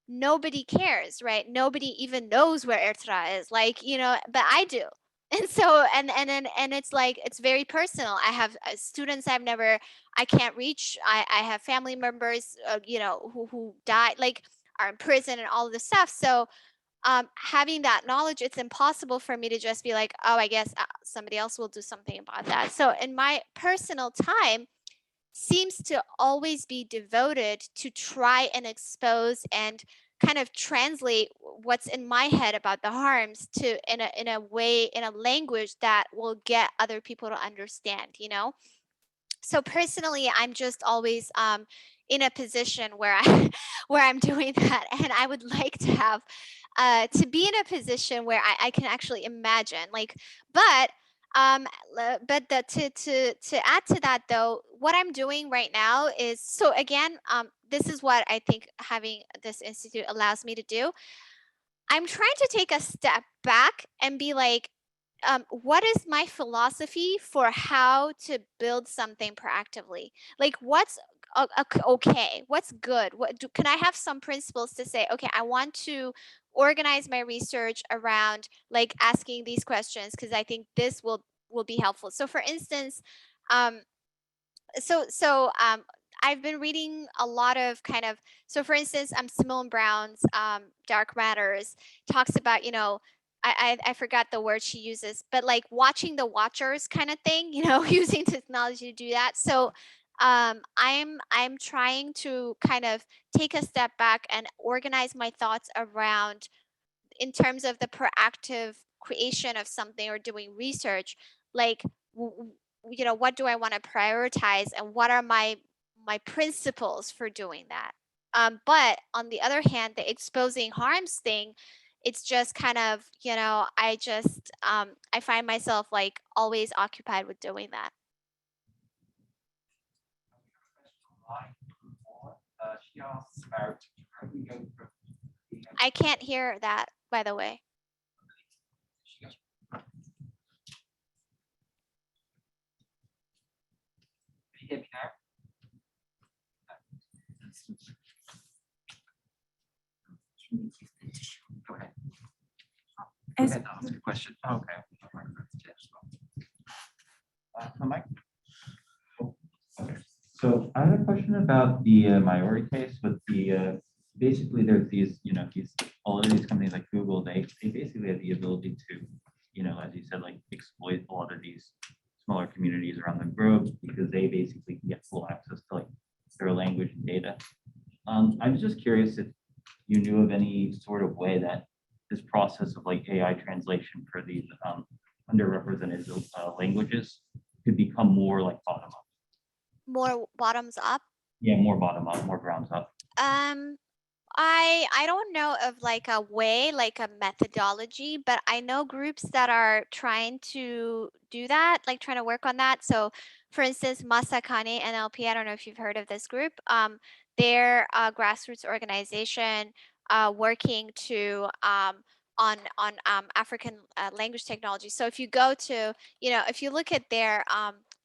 Nobody cares, right? Nobody even knows where Eritrea is, like, you know, but I do. And so, and it's like, it's very personal. I have students I can't reach. I have family members, you know, who died, like are in prison and all of this stuff. So having that knowledge, it's impossible for me to just be like, oh, I guess somebody else will do something about that. So in my personal time, seems to always be devoted to try and expose and kind of translate what's in my head about the harms to in a way, in a language that will get other people to understand, you know? So personally, I'm just always in a position where where I'm doing that, and I would like to have to be in a position where I can actually imagine, like, but to add to that though, what I'm doing right now is, so again, this is what I think having this institute allows me to do. I'm trying to take a step back and be like, what is my philosophy for how to build something proactively? Like, what's okay? What's good? Can I have some principles to say, okay, I want to organize my research around like asking these questions because I think this will be helpful. So, for instance, um, I've been reading a lot of kind of, so for instance, Simone Brown's Dark Matters talks about, you know, I forgot the word she uses, but like watching the watchers kind of thing, you know, using technology to do that. So I'm trying to kind of take a step back and organize my thoughts around, in terms of the proactive creation of something or doing research, like you know, what do I want to prioritize and what are my principles for doing that. But on the other hand, the exposing harms thing, it's just kind of, you know, I just I find myself like always occupied with doing that. She asks about how we go from I can't hear that, by the way. Can you hear me now? Go ahead. Go ahead and ask a question. Oh, okay. Mike? Okay. So I have a question about the Maori case with the basically there's these, you know, all of these companies like Google, they basically have the ability to, you know, as you said, like exploit a lot of these smaller communities around the globe because they basically can get full access to like their language and data. I was just curious if you knew of any sort of way that this process of like AI translation for these underrepresented languages could become more like bottom up. More bottoms up? Yeah, more bottom up, more grounds up. I don't know of like a way, like a methodology, but I know groups that are trying to do that, like trying to work on that. So for instance, Masakane NLP, I don't know if you've heard of this group. They're a grassroots organization working to on African language technology. So if you go to, you know, if you look at their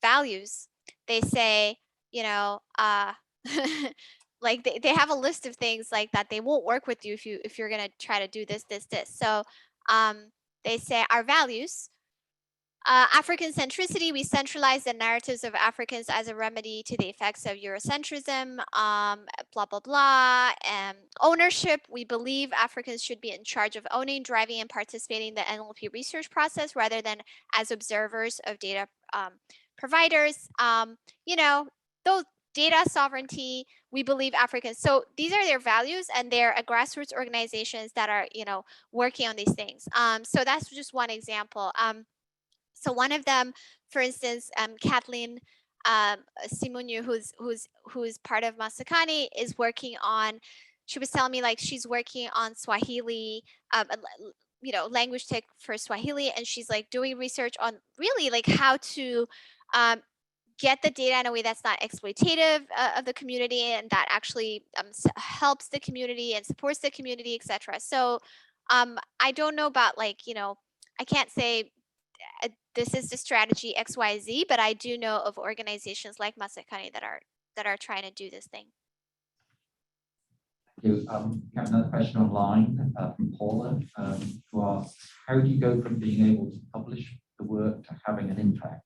values, they say, you know, like they have a list of things like that. They won't work with you if you're gonna try to do this. So they say our values, African centricity, we centralize the narratives of Africans as a remedy to the effects of Eurocentrism, blah, blah, blah. Ownership, we believe Africans should be in charge of owning, driving, and participating in the NLP research process rather than as observers of data providers. You know, data sovereignty, we believe Africans. So these are their values, and they're a grassroots organizations that are, you know, working on these things. So that's just one example. So one of them, for instance, Kathleen Simunyu, who's part of Masakani, is working on. She was telling me like she's working on Swahili, you know, language tech for Swahili, and she's like doing research on really like how to get the data in a way that's not exploitative of the community, and that actually helps the community and supports the community, etc. So I don't know about like, you know, I can't say this is the strategy XYZ, but I do know of organizations like Masakani that are trying to do this thing. We have another question online from Paula, who asks, how do you go from being able to publish the work to having an impact?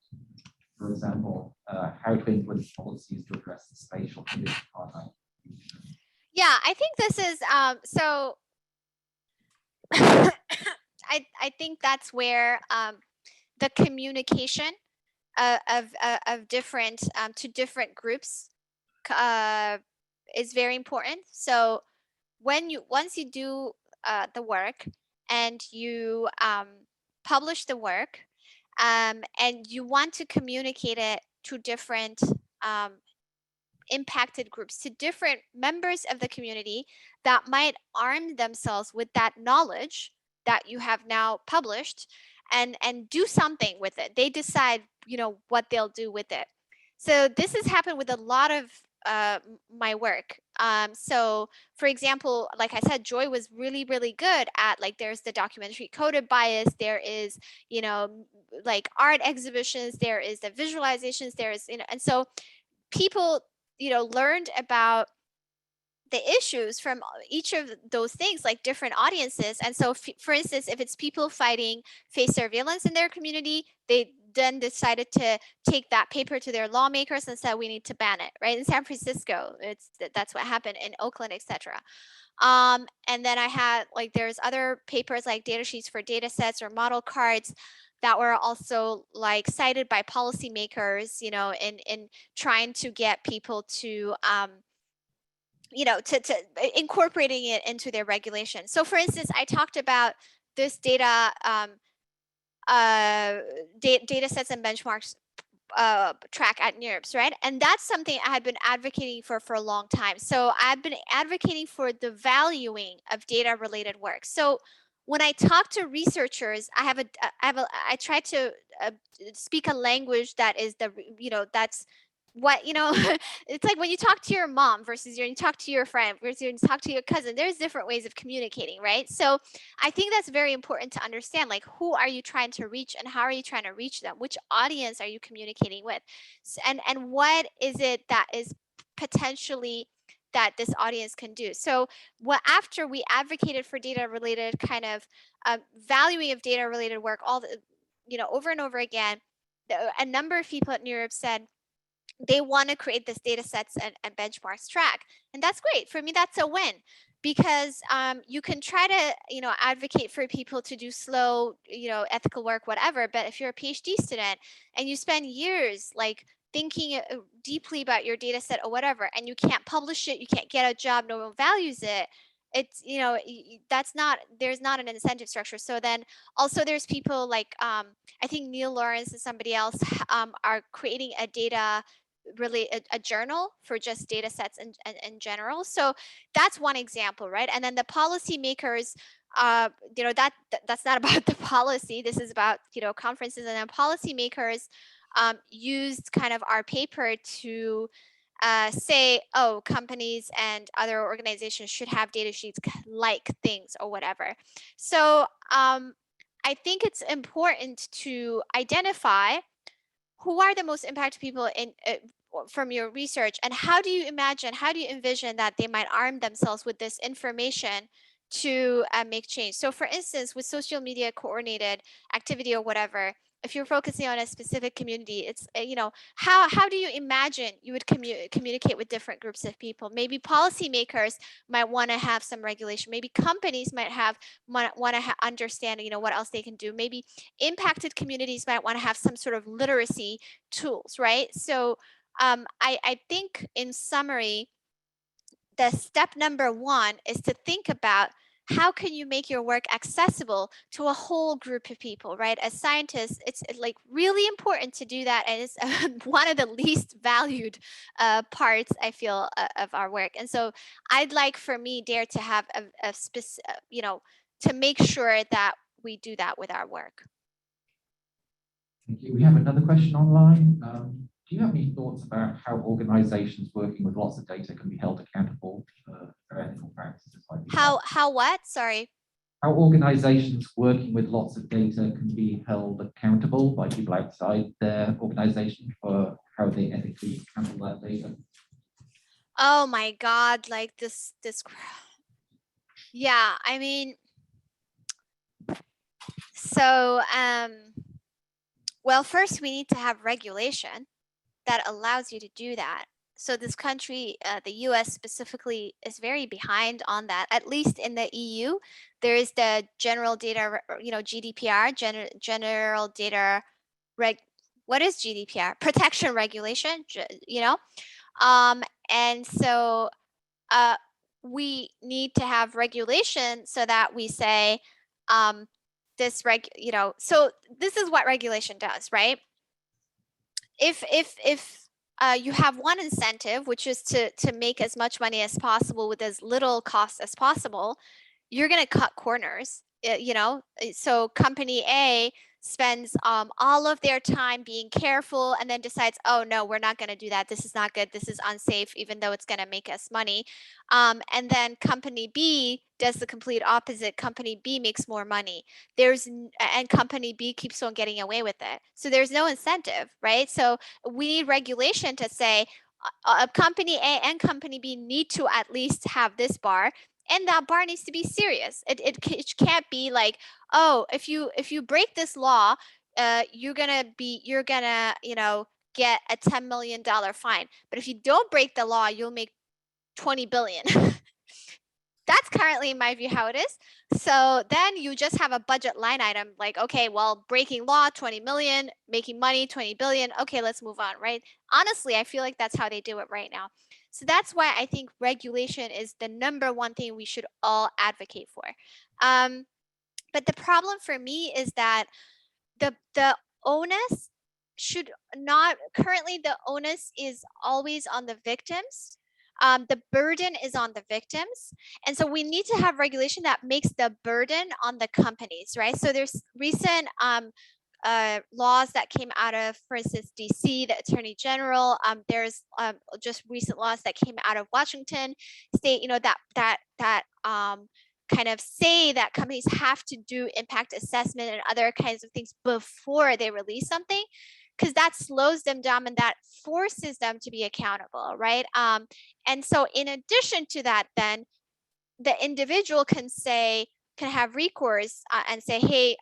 For example, how to influence policies to address the spatial condition apartheid? Yeah, I think this is so. I think that's where the communication of different to different groups is very important. So once you do the work and you publish the work, and you want to communicate it to different impacted groups, to different members of the community that might arm themselves with that knowledge that you have now published, and do something with it. They decide, you know, what they'll do with it. So this has happened with a lot of my work. So for example, like I said, Joy was really, really good at, like, there's the documentary coded bias, there is, you know, like art exhibitions, there is the visualizations, there is, you know, and so people, you know, learned about the issues from each of those things, like different audiences. And so for instance, if it's people fighting face surveillance in their community, they then decided to take that paper to their lawmakers and said, we need to ban it, right? In San Francisco, that's what happened, in Oakland, etc. And then I had, like, there's other papers like data sheets for data sets or model cards that were also like cited by policymakers, you know, in trying to get people to you know, to incorporating it into their regulation. So for instance, I talked about this data data sets and benchmarks track at NERBS, right? And that's something I had been advocating for a long time. So I've been advocating for the valuing of data related work. So when I talk to researchers, I try to speak a language that is you know, that's what, you know, it's like when you talk to your mom versus when you talk to your friend versus when you talk to your cousin, there's different ways of communicating, right? So I think that's very important to understand, like, who are you trying to reach and how are you trying to reach them? Which audience are you communicating with? And what is it that is potentially that this audience can do? So after we advocated for data related kind of valuing of data related work, all the, you know, over and over again, a number of people at NERB said, they want to create this data sets and benchmarks track. And that's great. For me, that's a win, because you can try to, you know, advocate for people to do slow, you know, ethical work, whatever. But if you're a PhD student and you spend years like thinking deeply about your data set or whatever, and you can't publish it, you can't get a job, no one values it, it's, you know, that's not, there's not an incentive structure. So then also there's people like, I think Neil Lawrence and somebody else are creating a data, really a journal for just data sets in general. So that's one example, right? And then the policymakers, you know, that's not about the policy. This is about, you know, conferences, and then policymakers used kind of our paper to say, oh, companies and other organizations should have data sheets like things or whatever. So I think it's important to identify who are the most impacted people in from your research, and how do you envision that they might arm themselves with this information to make change? So for instance, with social media coordinated activity or whatever, if you're focusing on a specific community, it's, you know, how do you imagine you would communicate with different groups of people? Maybe policymakers might want to have some regulation. Maybe companies might want to understand, you know, what else they can do. Maybe impacted communities might want to have some sort of literacy tools, right? So I think in summary, the step number one is to think about how can you make your work accessible to a whole group of people, right? As scientists, it's like really important to do that, and it's one of the least valued parts, I feel, of our work. And so I'd like for me, DAIR, to have a specific, to make sure that we do that with our work. Thank you. We have another question online. Do you have any thoughts about how organizations working with lots of data can be held accountable for ethical practices like these? How what? Sorry. How organizations working with lots of data can be held accountable by people outside their organization for how they ethically handle that data? Oh my God, like this, yeah, I mean, so, well, first we need to have regulation that allows you to do that. So this country, the US specifically, is very behind on that. At least in the EU, there is the general data, GDPR, general data what is GDPR? Protection regulation, and so we need to have regulation so that we say so this is what regulation does, right? If you have one incentive, which is to make as much money as possible with as little cost as possible, you're going to cut corners. So company A spends all of their time being careful and then decides, oh no, we're not going to do that. This is not good. This is unsafe, even though it's going to make us money. And then company B does the complete opposite. Company B makes more money. And company B keeps on getting away with it. So there's no incentive, right? So we need regulation to say company A and company B need to at least have this bar. And that bar needs to be serious. It can't be like, oh, if you break this law, you're gonna get a $10 million fine. But if you don't break the law, you'll make 20 billion. That's currently, in my view, how it is. So then you just have a budget line item like, okay, well, breaking law, 20 million, making money, 20 billion. Okay, let's move on, right? Honestly, I feel like that's how they do it right now. So that's why I think regulation is the number one thing we should all advocate for. But the problem for me is that the onus should not, currently the onus is always on the victims. The burden is on the victims. And so we need to have regulation that makes the burden on the companies, right? So there's recent laws that came out of, for instance, DC, the Attorney General. There's just recent laws that came out of Washington State, that kind of say that companies have to do impact assessment and other kinds of things before they release something, because that slows them down and that forces them to be accountable, right? And so in addition to that, then the individual can have recourse and say, hey,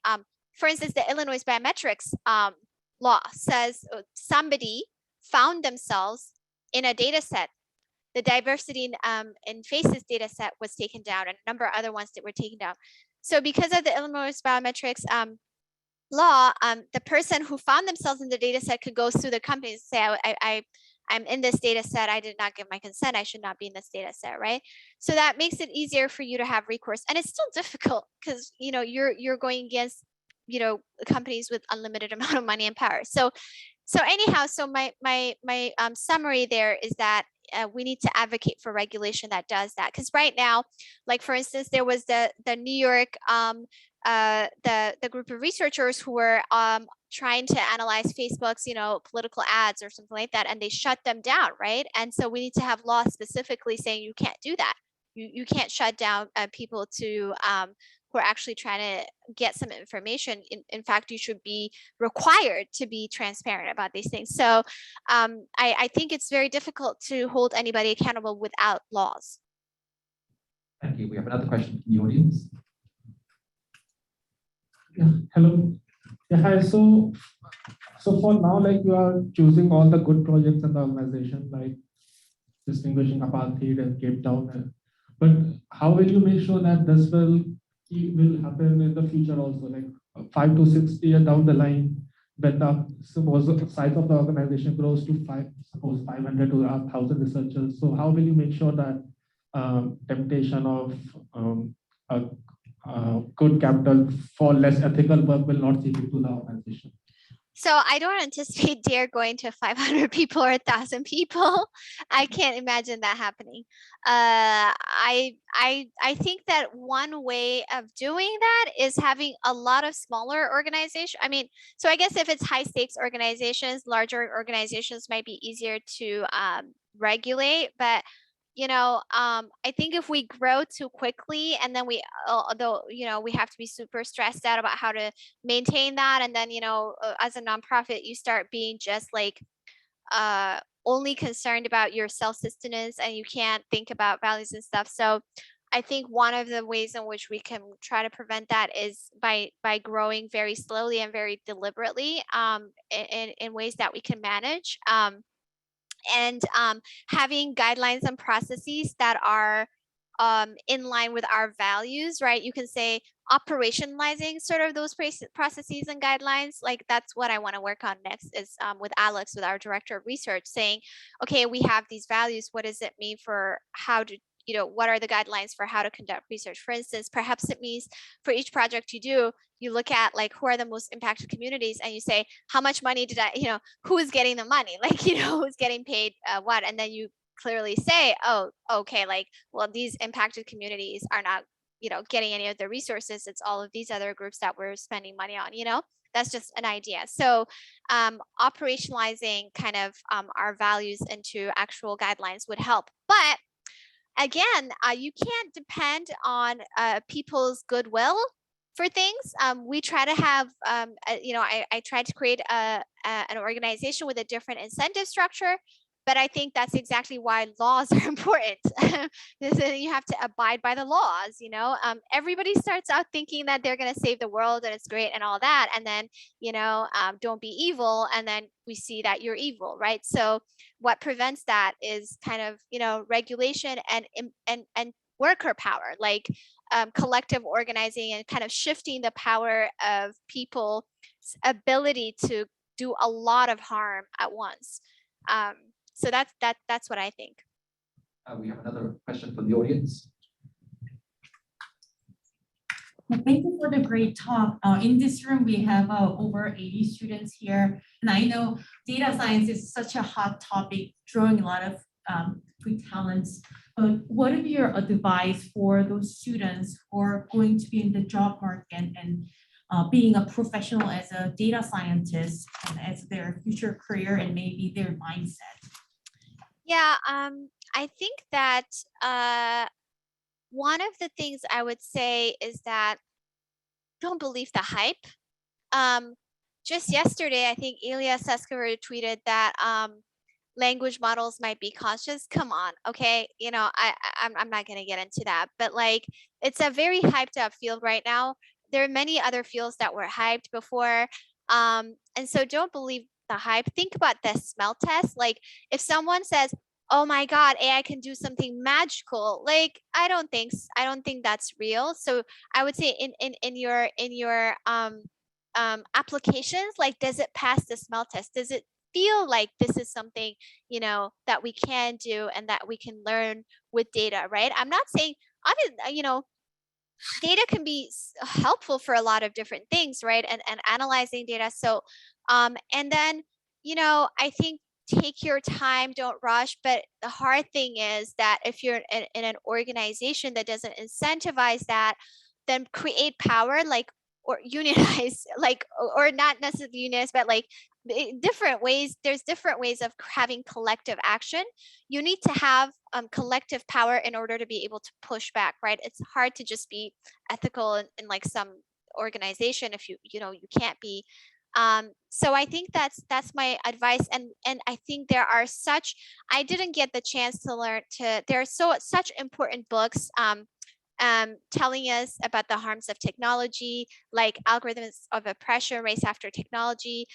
for instance, the Illinois biometrics law says somebody found themselves in a data set. The diversity in faces data set was taken down, and a number of other ones that were taken down. So because of the Illinois biometrics law, the person who found themselves in the data set could go sue the company and say, I'm in this data set, I did not give my consent, I should not be in this data set, right? So that makes it easier for you to have recourse. And it's still difficult because you're going against companies with unlimited amount of money and power. So anyhow, so my summary there is that we need to advocate for regulation that does that. Because right now, like for instance, there was the New York the group of researchers who were trying to analyze Facebook's political ads or something like that, and they shut them down, right? And so we need to have laws specifically saying you can't do that. You can't shut down people who are actually trying to get some information. In fact, you should be required to be transparent about these things. So I think it's very difficult to hold anybody accountable without laws. Thank you. We have another question from the audience. Yeah, hello. Yeah, hi. So for now, like you are choosing all the good projects in the organization, like distinguishing apartheid and Cape Town. But how will you make sure that this will happen in the future also, like 5 to 6 years down the line, when the suppose the size of the organization grows to suppose 500 to 1,000 researchers. So how will you make sure that temptation of good capital for less ethical work will not seep into the organization? So I don't anticipate DAIR going to 500 people or 1,000 people. I can't imagine that happening. I think that one way of doing that is having a lot of smaller organizations. I mean, so I guess if it's high stakes organizations, larger organizations might be easier to regulate, but I think if we grow too quickly and then we, although, we have to be super stressed out about how to maintain that. And then, as a nonprofit, you start being just like only concerned about your self-sustenance and you can't think about values and stuff. So I think one of the ways in which we can try to prevent that is by growing very slowly and very deliberately in ways that we can manage. And having guidelines and processes that are in line with our values, right? You can say operationalizing sort of those processes and guidelines. Like that's what I want to work on next is with Alex, with our director of research, saying, okay, we have these values. What does it mean for how to, what are the guidelines for how to conduct research? For instance, perhaps it means for each project you do, you look at like who are the most impacted communities and you say, how much money did I, who is getting the money? Like, who's getting paid what? And then you clearly say, oh, okay, like, well, these impacted communities are not, getting any of the resources. It's all of these other groups that we're spending money on, that's just an idea. So operationalizing kind of our values into actual guidelines would help. But again, you can't depend on people's goodwill for things. We try to have, I tried to create an organization with a different incentive structure, but I think that's exactly why laws are important. You have to abide by the laws, everybody starts out thinking that they're going to save the world and it's great and all that. And then, don't be evil. And then we see that you're evil, right? So what prevents that is kind of, regulation and worker power, like collective organizing and kind of shifting the power of people's ability to do a lot of harm at once. So that's what I think. We have another question from the audience. Thank you for the great talk. In this room, we have over 80 students here. And I know data science is such a hot topic, drawing a lot of good talents. But what is your advice for those students who are going to be in the job market and being a professional as a data scientist and as their future career and maybe their mindset? Yeah, I think that one of the things I would say is that don't believe the hype. Just yesterday, I think Ilya Sutskever tweeted that language models might be conscious. Come on, okay? I'm not gonna get into that, but like it's a very hyped up field right now. There are many other fields that were hyped before, and so don't believe the hype. Think about the smell test. Like if someone says, oh my God, AI can do something magical. Like, I don't think that's real. So I would say in your applications, like, does it pass the smell test? Does it feel like this is something, that we can do and that we can learn with data, right? I'm not saying, obviously, data can be helpful for a lot of different things, right? And analyzing data. So, and then, I think take your time, don't rush. But the hard thing is that if you're in an organization that doesn't incentivize that, then create power, like, or unionize, like, or not necessarily unionize, but like different ways. There's different ways of having collective action. You need to have collective power in order to be able to push back, right? It's hard to just be ethical in like some organization if you can't be. So I think that's my advice, and I think there are I didn't get the chance to learn there are such important books telling us about the harms of technology, like Algorithms of Oppression, Race After Technology,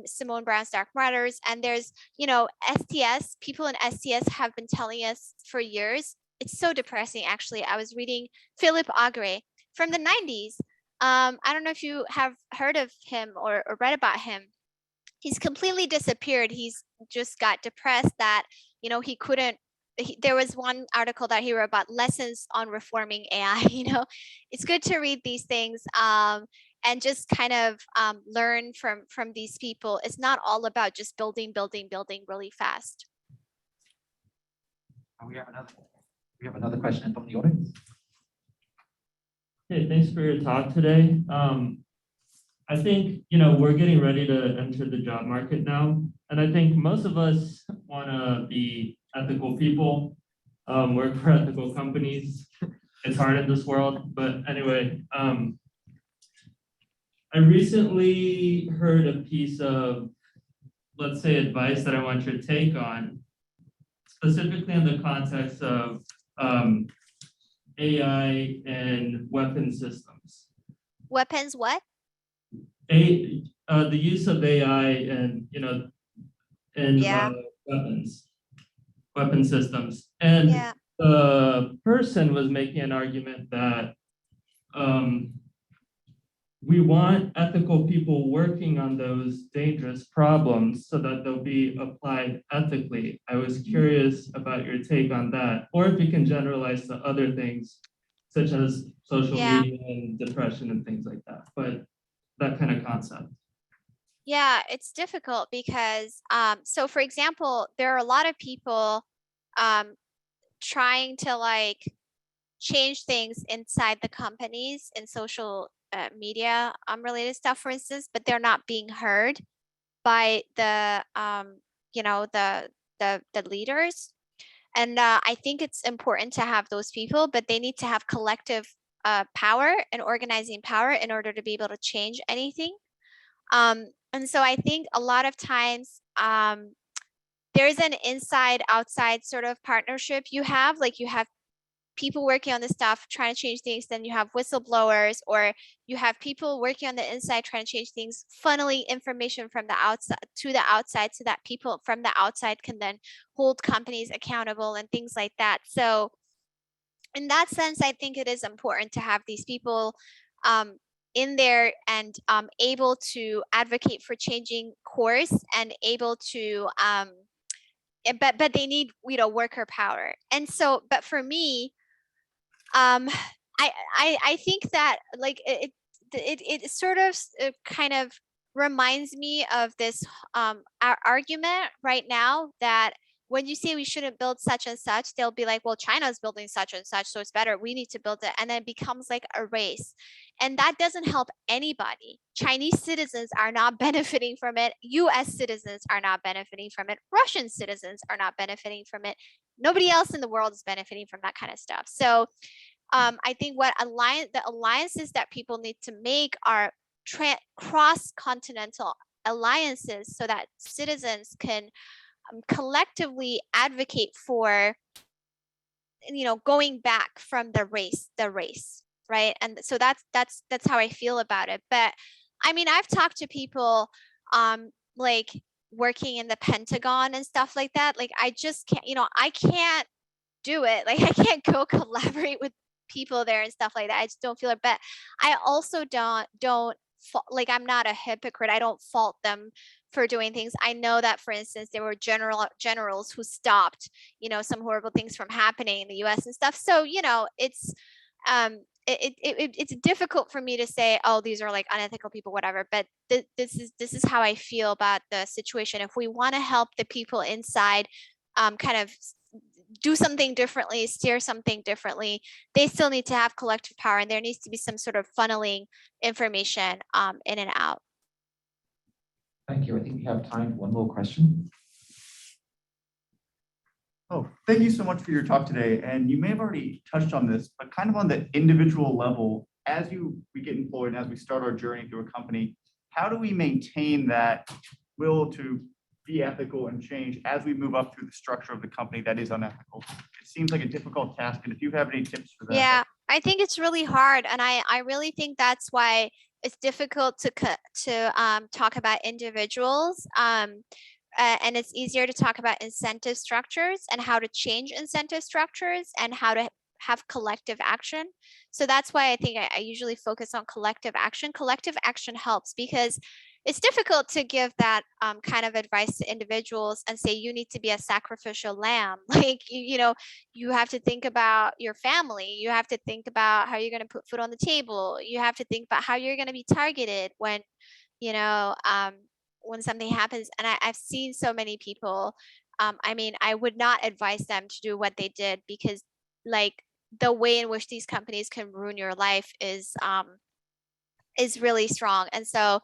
Simone Brown's Dark Matters, and there's STS. People in STS have been telling us for years. It's so depressing, actually. I was reading Philip Agre from the 90s. I don't know if you have heard of him or read about him. he's completely disappeared. He's just got depressed that, you know, he couldn't, there was one article that he wrote about lessons on reforming AI. You know, it's good to read these things and just kind of learn from these people. It's not all about just building really fast. We have another question from the audience. Hey, thanks for your talk today. I think, you know, we're getting ready to enter the job market now. And I think most of us want to be ethical people, work for ethical companies. It's hard in this world, but anyway, I recently heard a piece of, let's say, advice that I want your take on, specifically in the context of AI and weapon systems. Weapons, what? The use of AI and, you know, and weapon systems. And Yeah. the person was making an argument that we want ethical people working on those dangerous problems so that they'll be applied ethically. I was curious about your take on that, or if you can generalize to other things such as social media and depression and things like that, but that kind of concept. Yeah, it's difficult because, so for example, there are a lot of people trying to like change things inside the companies in social media related stuff, for instance, but they're not being heard by the, you know, the leaders. And I think it's important to have those people, but they need to have collective power and organizing power in order to be able to change anything. And so I think a lot of times there's an inside outside sort of partnership you have, like you have people working on the stuff trying to change things, then you have whistleblowers, or you have people working on the inside trying to change things, funneling information from the outside so that people from the outside can then hold companies accountable and things like that. So in that sense, I think it is important to have these people in there and able to advocate for changing course and able to but they need, you know, worker power. And so, but for me, I think that like it sort of kind of reminds me of this argument right now that when you say we shouldn't build such and such, they'll be like, well, China's building such and such, so it's better. We need to build it. And then it becomes like a race. And that doesn't help anybody. Chinese citizens are not benefiting from it. US citizens are not benefiting from it. Russian citizens are not benefiting from it. Nobody else in the world is benefiting from that kind of stuff. So I think what the alliances that people need to make are cross-continental alliances so that citizens can collectively advocate for, you know, going back from the race, right? And so that's how I feel about it. But I mean, I've talked to people like working in the Pentagon and stuff like that. Like I just can't, you know, I can't do it. Like I can't go collaborate with people there and stuff like that. I just don't feel it. But I also don't like, I'm not a hypocrite. I don't fault them for doing things. I know that, for instance, there were generals who stopped, you know, some horrible things from happening in the US and stuff. So, you know, it's difficult for me to say, oh, these are like unethical people, whatever. But this is how I feel about the situation. If we want to help the people inside kind of do something differently, steer something differently, they still need to have collective power, and there needs to be some sort of funneling information in and out. Thank you. I think we have time for one more question. Oh, thank you so much for your talk today. And you may have already touched on this, but kind of on the individual level, as we get employed and as we start our journey through a company, how do we maintain that will to be ethical and change as we move up through the structure of the company that is unethical? It seems like a difficult task. And if you have any tips for that. Yeah, I think it's really hard. And I really think that's why it's difficult to talk about individuals. And it's easier to talk about incentive structures and how to change incentive structures and how have collective action. So that's why I think I usually focus on collective action. Collective action helps because it's difficult to give that kind of advice to individuals and say you need to be a sacrificial lamb. Like, you know, you have to think about your family. You have to think about how you're going to put food on the table. You have to think about how you're going to be targeted when, you know, when something happens. And I've seen so many people. I mean, I would not advise them to do what they did because, like, the way in which these companies can ruin your life is really strong. And so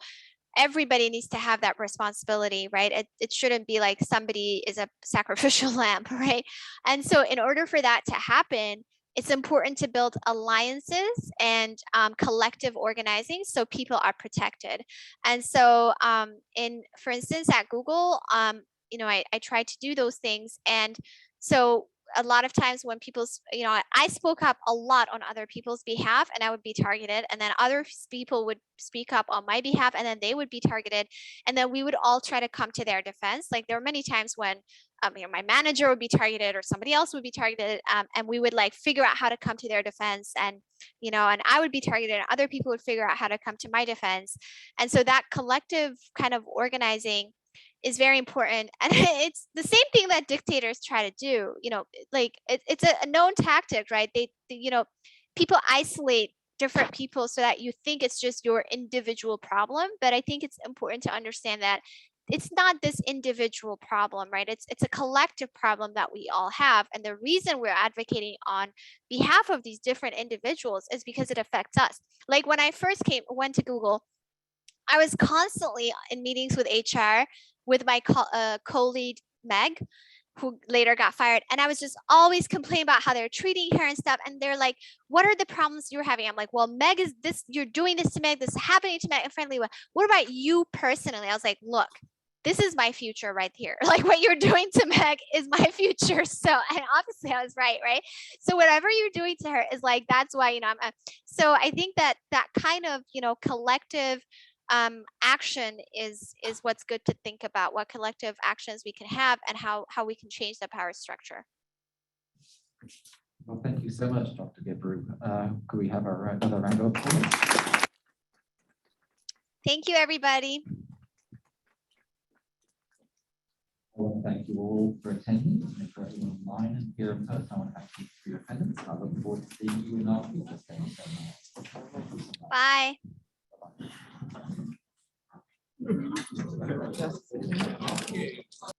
everybody needs to have that responsibility, right? It shouldn't be like somebody is a sacrificial lamb, right? And so in order for that to happen, it's important to build alliances and collective organizing so people are protected. And so for instance, at Google, you know, I try to do those things. And so a lot of times when people's, you know, I spoke up a lot on other people's behalf and I would be targeted, and then other people would speak up on my behalf and then they would be targeted, and then we would all try to come to their defense. Like, there were many times when you know, my manager would be targeted or somebody else would be targeted, and we would like figure out how to come to their defense, and you know, and I would be targeted and other people would figure out how to come to my defense. And so that collective kind of organizing is very important. And it's the same thing that dictators try to do, you know, like it's a known tactic, right? They, you know, people isolate different people so that you think it's just your individual problem. But I think it's important to understand that it's not this individual problem, right? It's a collective problem that we all have. And the reason we're advocating on behalf of these different individuals is because it affects us. Like when I first went to Google, I was constantly in meetings with HR with my co-lead Meg, who later got fired. And I was just always complaining about how they're treating her and stuff. And they're like, what are the problems you're having? I'm like, well, Meg is this, you're doing this to Meg, this is happening to Meg in friendly way. What about you personally? I was like, look, this is my future right here. Like what you're doing to Meg is my future. So, and obviously I was right? So whatever you're doing to her is like, that's why, you know, so I think that kind of, you know, collective action is what's good to think about, what collective actions we can have and how we can change the power structure. Well, thank you so much, Dr. Gebru. Could we have another round of applause? Thank you, everybody. I want to thank you all for attending, and for everyone online and here in person. I want to thank you for your attendance. I look forward to seeing you in our future. Bye. Bye-bye.